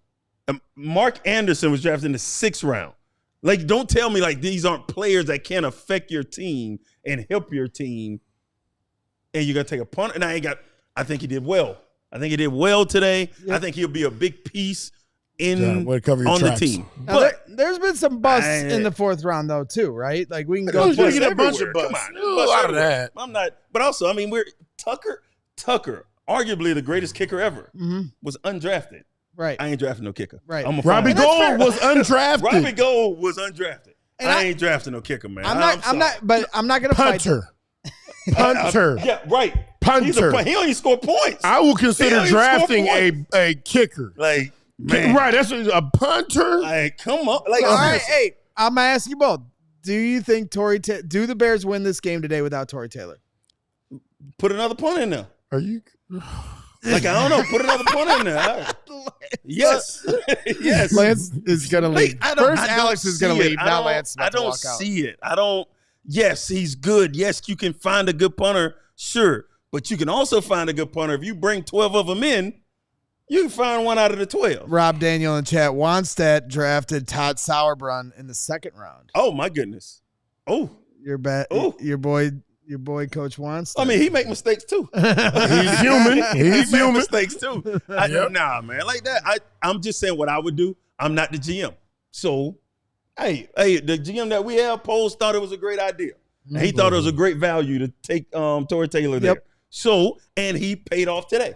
Mark Anderson was drafted in the 6th round. Like, don't tell me like these aren't players that can affect your team and help your team. And you're gonna take a punt. And I think he did well. I think he did well today. Yep. I think he'll be a big piece on the team. Now, but there's been some busts in the 4th round though too, right? Like we can go through a bunch of busts. Come on, a lot of that. I'm not, but also, I mean, we're Tucker, arguably the greatest kicker ever, was undrafted. Right. I ain't drafting no kicker. Right. Robbie Gould was undrafted. Robbie Gould was undrafted. And I ain't drafting no kicker, man. I'm not gonna punter. Punter. Yeah, right. Punter. He only scored points. I will consider drafting a kicker. Like, man. Right, that's a punter. Like, come on. Like, all right, hey, I'm gonna ask you both. Do you think do the Bears win this game today without Torrey Taylor? Put another punt in there. Are you like, I don't know, put another punt in there. Yes. Yes. Lance is gonna leave. First Alex is gonna leave. Now Lance. I don't see it. Yes, he's good. Yes, you can find a good punter, sure. But you can also find a good punter. If you bring 12 of them in, you can find one out of the 12. Rob Daniel in chat. Wannstedt drafted Todd Sauerbrunn in the 2nd round. Oh, my goodness. Oh. Your boy Coach Wannstedt. I mean, he make mistakes too. He's human. He's human. Mistakes too. Nah, man. Like that. I'm just saying what I would do. I'm not the GM. So, hey, the GM that we have, Poles thought it was a great idea. And he thought it was a great value to take Torrey Taylor there. Yep. So, and he paid off today,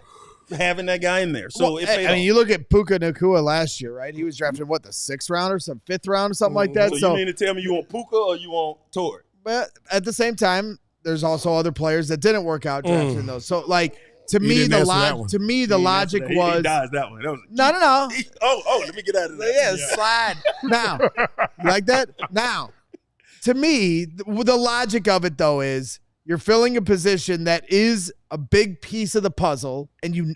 having that guy in there. So, it paid off. You look at Puka Nacua last year, right? He was drafted, the 6th round or 5th round or something like that. So, you mean to tell me you want Puka or you want Torrey? But at the same time, there's also other players that didn't work out drafting those. So, like, to me, the logic was. He dodged that one. No. Let me get out of that. Yeah, slide. Now. You like that? Now. To me, the logic of it, though, is you're filling a position that is a big piece of the puzzle, and you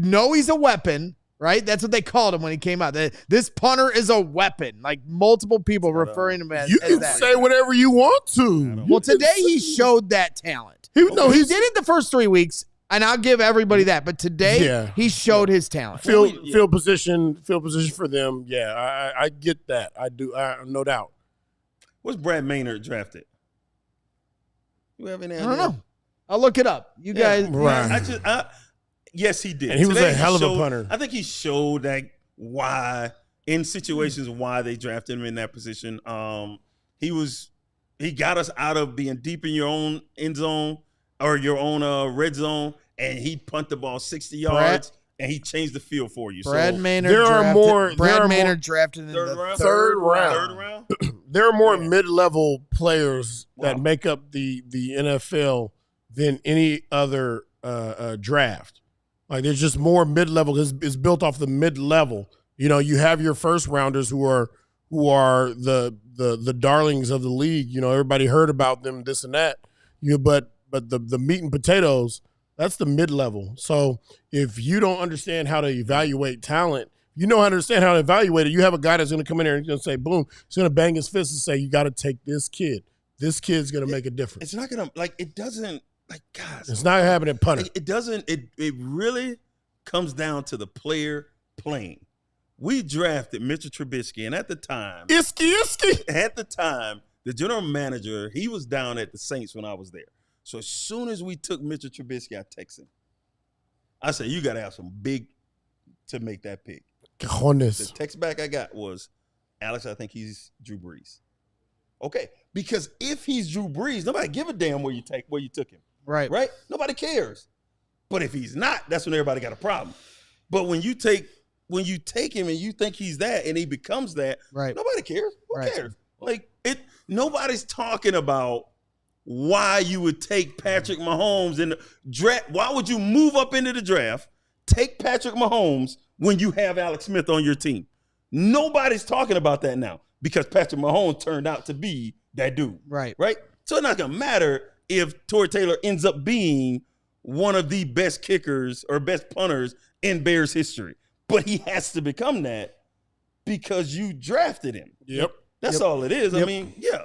know he's a weapon, right? That's what they called him when he came out. This punter is a weapon. Like, multiple people referring to him as that. You can say whatever you want to. Well, today he showed that talent. He did it the first 3 weeks, and I'll give everybody that. But today, he showed his talent. Field position for them. Yeah, I get that. I do. No doubt. What's Brad Maynard drafted? You have any idea? I don't know. I'll look it up. You guys. Right. Yes, he did. And he was a hell of a punter. I think he showed that in situations why they drafted him in that position. He got us out of being deep in your own end zone or your own red zone, and he punt the ball 60 yards. And he changed the field for you. Brad Maynard. Brad Maynard drafted in the third round. There are more mid-level players that make up the NFL than any other draft. Like, there's just more mid-level. It's built off the mid-level. You know, you have your first rounders who are the darlings of the league. You know, everybody heard about them, this and that. But the meat and potatoes. That's the mid-level. So if you don't understand how to evaluate talent, You know how to understand how to evaluate it. You have a guy that's going to come in there and going to say, boom, he's going to bang his fist and say, you got to take this kid. This kid's going to make a difference. It's not going to, like, it doesn't, like, guys. It's not happening at punter. It doesn't, it really comes down to the player playing. We drafted Mitchell Trubisky, and at the time, at the time, the general manager, he was down at the Saints when I was there. So as soon as we took Mitchell Trubisky, I texted him. I said, you got to have some big to make that pick. The text back I got was, Alex, I think he's Drew Brees. Okay, because if he's Drew Brees, nobody give a damn where you took him. Right. Right? Nobody cares. But if he's not, that's when everybody got a problem. But when you take him and you think he's that and he becomes that, right, nobody cares. Who right. cares? Like nobody's talking about why you would take Patrick Mahomes in the draft. Why would you move up into the draft, take Patrick Mahomes when you have Alex Smith on your team? Nobody's talking about that now because Patrick Mahomes turned out to be that dude. Right. Right? So it's not going to matter if Torrey Taylor ends up being one of the best kickers or best punters in Bears history. But he has to become that because you drafted him. Yep. That's all it is. Yep. I mean, yeah.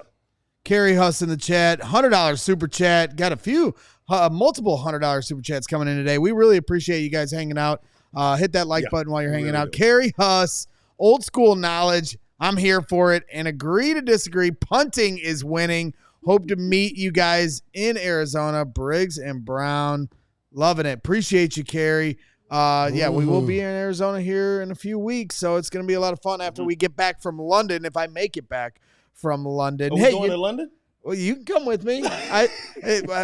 Kerry Huss in the chat, $100 super chat. Got a few, multiple $100 super chats coming in today. We really appreciate you guys hanging out. Hit that like button while you're hanging out. Kerry Huss, old school knowledge. I'm here for it. And agree to disagree. Punting is winning. Hope to meet you guys in Arizona. Briggs and Brown. Loving it. Appreciate you, Kerry. Yeah, we will be in Arizona here in a few weeks, so it's going to be a lot of fun after we get back from London, if I make it back from London. Are we going to London? Well, you can come with me.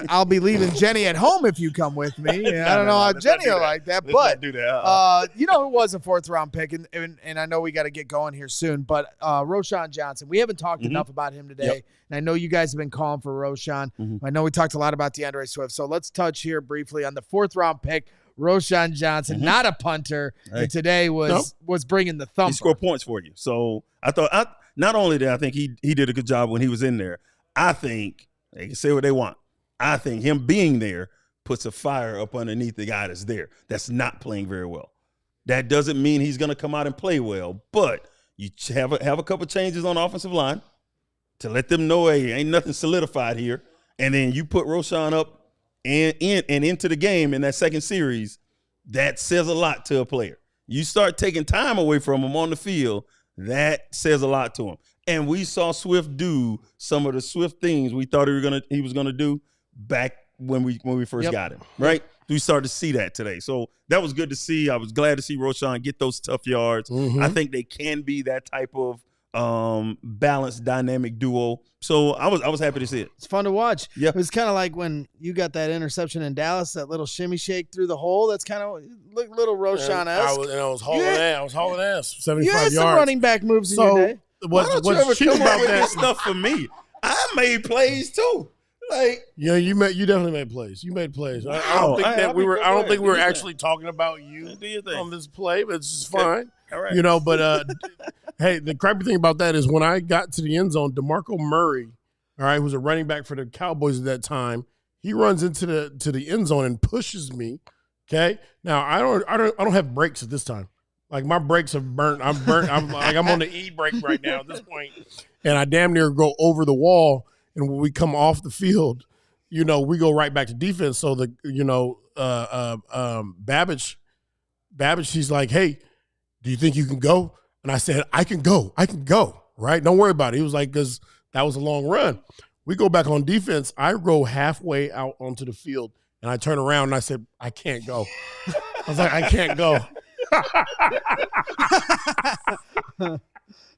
I'll be leaving Jenny at home if you come with me. I don't know how Jenny will like that, but do that. you know who was a fourth-round pick, and I know we got to get going here soon, but Roschon Johnson. We haven't talked enough about him today, and I know you guys have been calling for Roschon. I know we talked a lot about DeAndre Swift, so let's touch here briefly on the fourth-round pick, Roschon Johnson, not a punter, and today was bringing the thumper. He scored points for you. So I thought, not only did I think he did a good job when he was in there, I think they can say what they want. I think him being there puts a fire up underneath the guy that's there that's not playing very well. That doesn't mean he's going to come out and play well, but you have a couple changes on the offensive line to let them know, hey, ain't nothing solidified here. And then you put Roschon up and into the game in that second series. That says a lot to a player. You start taking time away from him on the field, that says a lot to him. And we saw Swift do some of the Swift things we thought he was gonna do back when we first got him. Right? We started to see that today. So that was good to see. I was glad to see Roschon get those tough yards. I think they can be that type of balanced, dynamic duo. So I was happy to see it. It's fun to watch. Yeah. It was kind of like when you got that interception in Dallas, that little shimmy shake through the hole. That's kind of little Roschon-esque. I was hauling ass. 75 you had yards. some running back moves in your day. Why don't you ever come up with this stuff for me? I made plays too. Like, yeah, you definitely made plays. You made plays. I don't think we were actually talking about you on this play, but it's just fine. All right. You know, but hey, the crappy thing about that is when I got to the end zone, DeMarco Murray, all right, who was a running back for the Cowboys at that time, he runs into the end zone and pushes me. Okay, now I don't have brakes at this time. Like my brakes have burnt. I'm burnt. I'm on the e-brake right now at this point, and I damn near go over the wall. And when we come off the field, you know, we go right back to defense. So Babbage, she's like, hey, do you think you can go? And I said, I can go. Right? Don't worry about it. He was like, because that was a long run. We go back on defense. I go halfway out onto the field, and I turn around, and I said, I can't go. I was like, I can't go.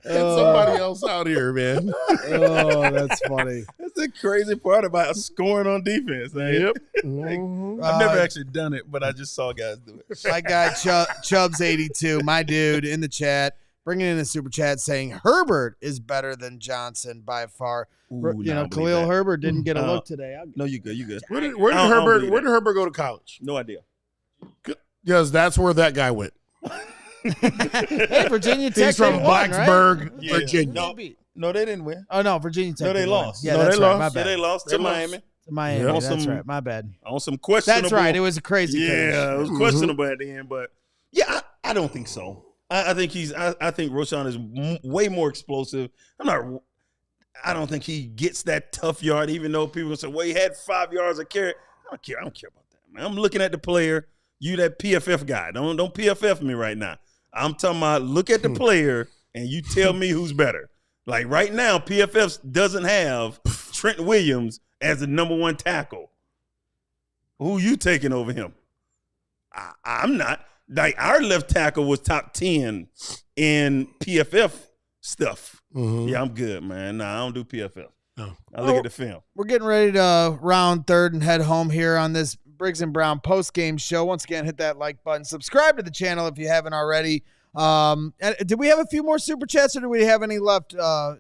And somebody else out here, man. Oh, that's funny. That's the crazy part about scoring on defense. Yep. I've never actually done it, but I just saw guys do it. My guy Chubbs82, my dude, in the chat, bringing in a super chat saying Herbert is better than Johnson by far. Ooh, Khalil Herbert didn't get a look today. No, you good. You good. Where did Herbert go to college? No idea. Because that's where that guy went. Hey, Virginia Tech. He's from Blacksburg, right? Virginia. No, they didn't win. Oh, no, Virginia Tech. No, they lost. Yeah, that's right. My bad. Yeah, they lost to Miami. To Miami. Yeah. That's right. My bad. On some questionable. That's right. It was a crazy finish. Yeah, it was questionable at the end. But, yeah, I don't think so. I think Roschon is way more explosive. I don't think he gets that tough yard, even though people say, well, he had 5 yards of carry. I don't care about that, man. I'm looking at the player. You that PFF guy. Don't PFF me right now. I'm talking about look at the player and you tell me who's better. Like right now, PFF doesn't have Trent Williams as the number 1 tackle. Who you taking over him? I'm not. Like our left tackle was top 10 in PFF stuff. Mm-hmm. Yeah, I'm good, man. Nah, I don't do PFF. No. I look at the film. We're getting ready to round third and head home here on this Briggs and Brown postgame show. Once again, hit that like button. Subscribe to the channel if you haven't already. Did we have a few more super chats, or do we have any left,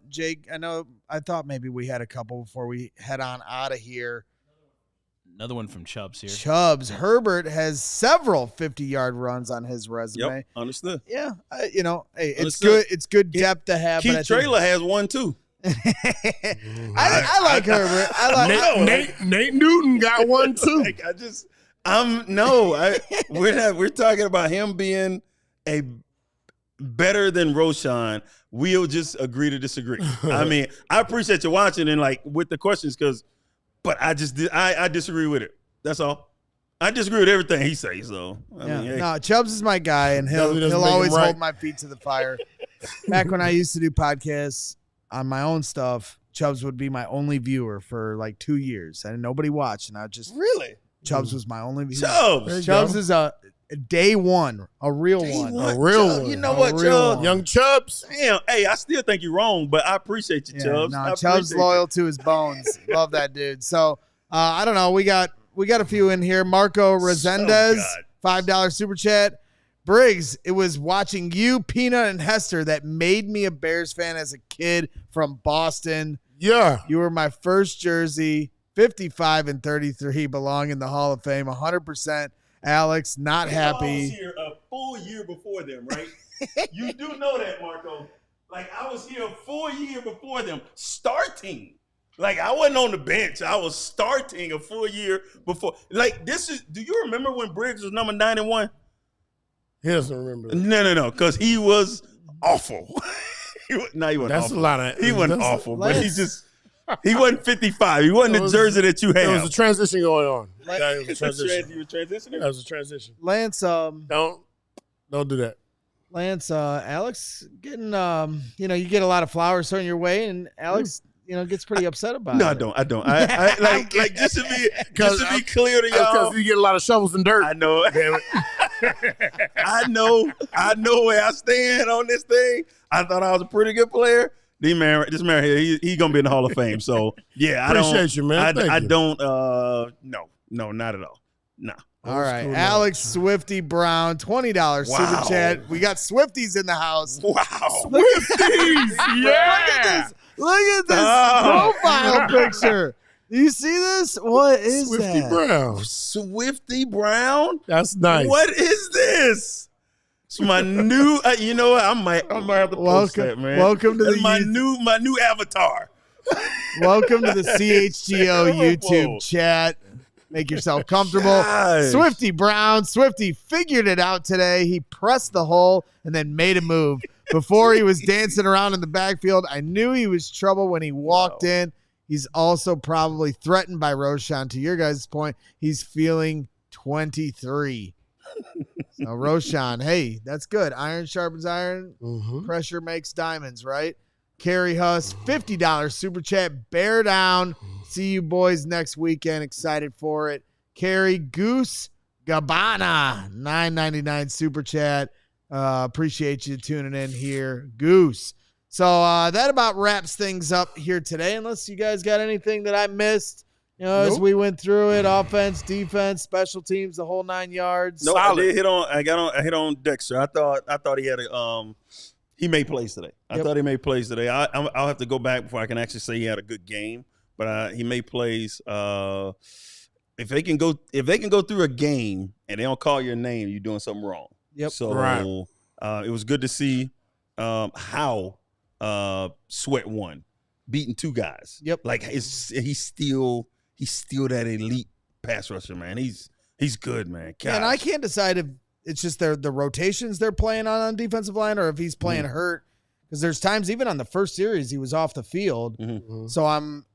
Jake? I thought maybe we had a couple before we head on out of here. Another one from Chubbs here. Chubbs. Herbert has several 50-yard runs on his resume. Yep, understood. Yeah, hey, it's good. It's good depth to have. Keith Traylor has one too. I like Herbert. I like Nate Newton got one too. We're talking about him being a better than Roschon. We'll just agree to disagree. I mean, I appreciate you watching and like with the questions but I disagree with it. That's all. I disagree with everything he says. So no, Chubbs is my guy, and he'll always hold my feet to the fire. Back when I used to do podcasts on my own stuff, Chubbs would be my only viewer for like 2 years, and nobody watched. And I just Chubbs was my only viewer. Chubbs is a day one, a real one. A real one. You know what, Chubbs? Young Chubbs. Damn, hey, I still think you're wrong, but I appreciate you, Chubbs. No, Chubbs loyal to his bones. Love that dude. So I don't know. We got a few in here. Marco Resendez, $5 super chat. Briggs, it was watching you, Peanut, and Hester that made me a Bears fan as a kid from Boston. Yeah. You were my first jersey. 55 and 33 belong in the Hall of Fame. 100%. Alex, not happy. I was here a full year before them, right? You do know that, Marco. Like, I was here a full year before them, starting. Like, I wasn't on the bench. I was starting a full year before. Like, do you remember when Briggs was number 91? He doesn't remember. No, because he was awful. He wasn't That's awful. A lot of. He wasn't awful, but he wasn't 55. He wasn't the jersey that you had. There was a transition going on. That was a transition. You were transitioning? That was a transition. Lance, don't do that. Lance, Alex getting, you get a lot of flowers thrown your way, and Alex, gets pretty upset about it. No, I don't. I like just to be clear to y'all. Because you get a lot of shovels and dirt. I know. Damn it. I know where I stand on this thing. I thought I was a pretty good player. This man here, he's gonna be in the Hall of Fame. So yeah, appreciate you, man. I don't. No, not at all. No. All right, cool, Alex Swifty Brown, $20 super chat. We got Swifties in the house. Wow, Swifties! Yeah. Look at this profile picture. You see this? What is Swifty that? Brown. Swifty Brown. That's nice. What is this? It's my new. You know what? I might have to post that, man. Welcome to my new avatar. Welcome to the CHGO YouTube chat. Make yourself comfortable. Swifty Brown. Swifty figured it out today. He pressed the hole and then made a move. Before he was dancing around in the backfield, I knew he was trouble when he walked in. He's also probably threatened by Roschon. To your guys' point, he's feeling 23. So Roschon, hey, that's good. Iron sharpens iron. Mm-hmm. Pressure makes diamonds, right? Carrie Huss, $50 super chat. Bear down. See you boys next weekend. Excited for it. Carrie Goose Gabbana, $9.99 super chat. Appreciate you tuning in here, Goose. So that about wraps things up here today. Unless you guys got anything that I missed, as we went through it, offense, defense, special teams, the whole 9 yards. No, I did hit on Dexter. I thought he had he made plays today. I thought he made plays today. I'll have to go back before I can actually say he had a good game. But he made plays. If they can go through a game and they don't call your name, you're doing something wrong. Yep. So it was good to see how Sweat won, beating 2 guys. Yep. Like he's still that elite pass rusher, man. He's good, man. Gosh. And I can't decide if it's just the rotations they're playing on defensive line, or if he's playing hurt. Because there's times even on the first series he was off the field. So I'm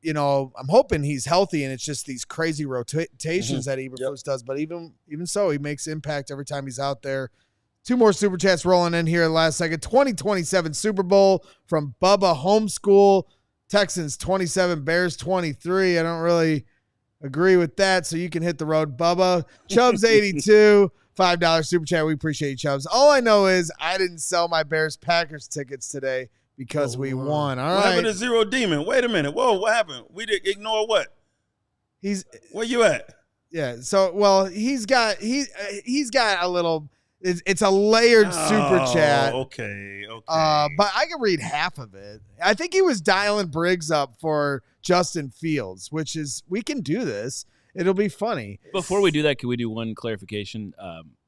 hoping he's healthy, and it's just these crazy rotations that Eberflus does. But even so, he makes impact every time he's out there. 2 more Super Chats rolling in here in the last second. 2027 Super Bowl from Bubba Homeschool. Texans 27, Bears 23. I don't really agree with that, so you can hit the road, Bubba. Chubbs 82. $5 Super Chat. We appreciate you, Chubbs. All I know is I didn't sell my Bears-Packers tickets today because we won. All right. What happened to Zero Demon? Wait a minute. Whoa, what happened? We did ignore what? Where you at? Yeah. So, well, he's got a little. It's a layered Super Chat. Okay. But I can read half of it. I think he was dialing Briggs up for Justin Fields, which is we can do this. It'll be funny. Before we do that, can we do one clarification?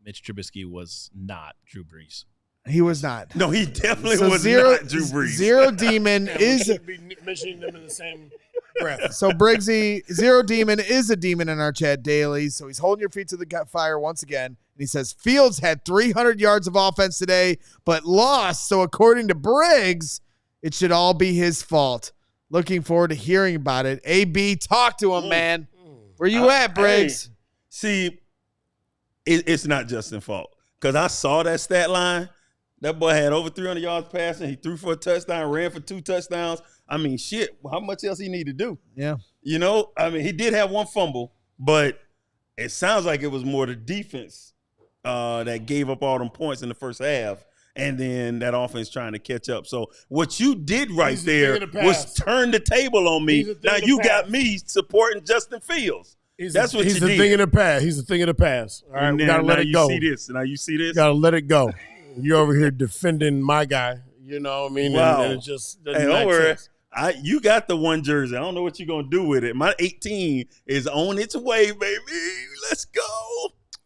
Mitch Trubisky was not Drew Brees. He was not. No, he definitely was not Drew Brees. Zero Demon is be mentioning them in the same breath. So Briggsy, Zero Demon is a demon in our chat daily. So he's holding your feet to the fire once again. And he says Fields had 300 yards of offense today, but lost. So according to Briggs, it should all be his fault. Looking forward to hearing about it. AB, talk to him, man. Where you at, Briggs? Hey, see, it's not Justin's fault because I saw that stat line. That boy had over 300 yards passing. He threw for a touchdown, ran for 2 touchdowns. I mean, shit, how much else he need to do? Yeah. He did have 1 fumble, but it sounds like it was more the defense that gave up all them points in the first half. And then that offense trying to catch up. So what you did there was turn the table on me. Now you got me supporting Justin Fields. That's what you did. He's a thing in the past. He's a thing in the past. All right, we got to let it go. Now you see this? Got to let it go. You're over here defending my guy. You know what I mean? Wow. And it just doesn't don't worry. sense. You got the 1 jersey. I don't know what you're going to do with it. My 18 is on its way, baby. Let's go.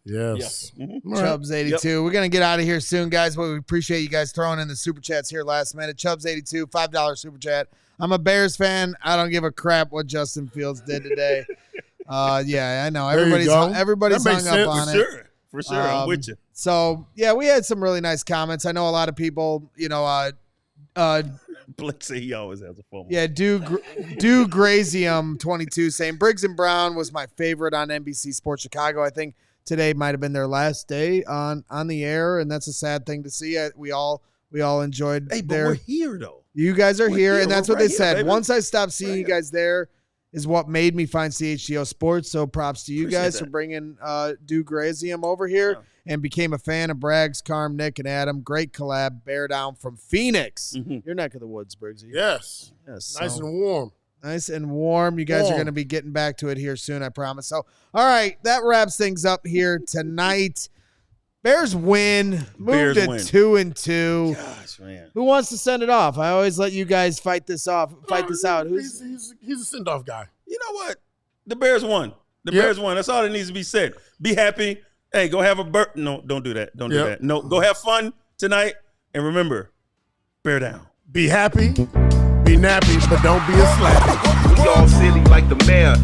Yes. Chubbs 82. Yep. We're going to get out of here soon, guys, but we appreciate you guys throwing in the Super Chats here last minute. Chubbs 82, $5 Super Chat. I'm a Bears fan. I don't give a crap what Justin Fields did today. I know. Everybody's hung up on it. For sure. I'm with you. So, yeah, we had some really nice comments. I know a lot of people, Blake say he always has a phone. Yeah, do Grazium 22 saying Briggs and Brown was my favorite on NBC Sports Chicago. I think today might have been their last day on the air, and that's a sad thing to see. We all enjoyed. Hey, but we're here though. You guys are here, and that's what they said. Baby. Once I stopped seeing you guys there, is what made me find CHGO Sports. So props to you guys for bringing Do Grazium over here and became a fan of Braggs, Carm, Nick, and Adam. Great collab. Bear down from Phoenix. Your neck of the woods, Briggsy. Yes. Nice and warm. Nice and warm. You guys are going to be getting back to it here soon, I promise. So, all right, that wraps things up here tonight. Bears win. Moved to 2-2. Gosh, man. Who wants to send it off? I always let you guys fight this out. He's a send-off guy. You know what? The Bears won. Bears won. That's all that needs to be said. Be happy. Hey, go have a No, don't do that. Don't do that. No, go have fun tonight. And remember, bear down. Be happy. Be nappy, but don't be a slappy. We all silly like the mayor.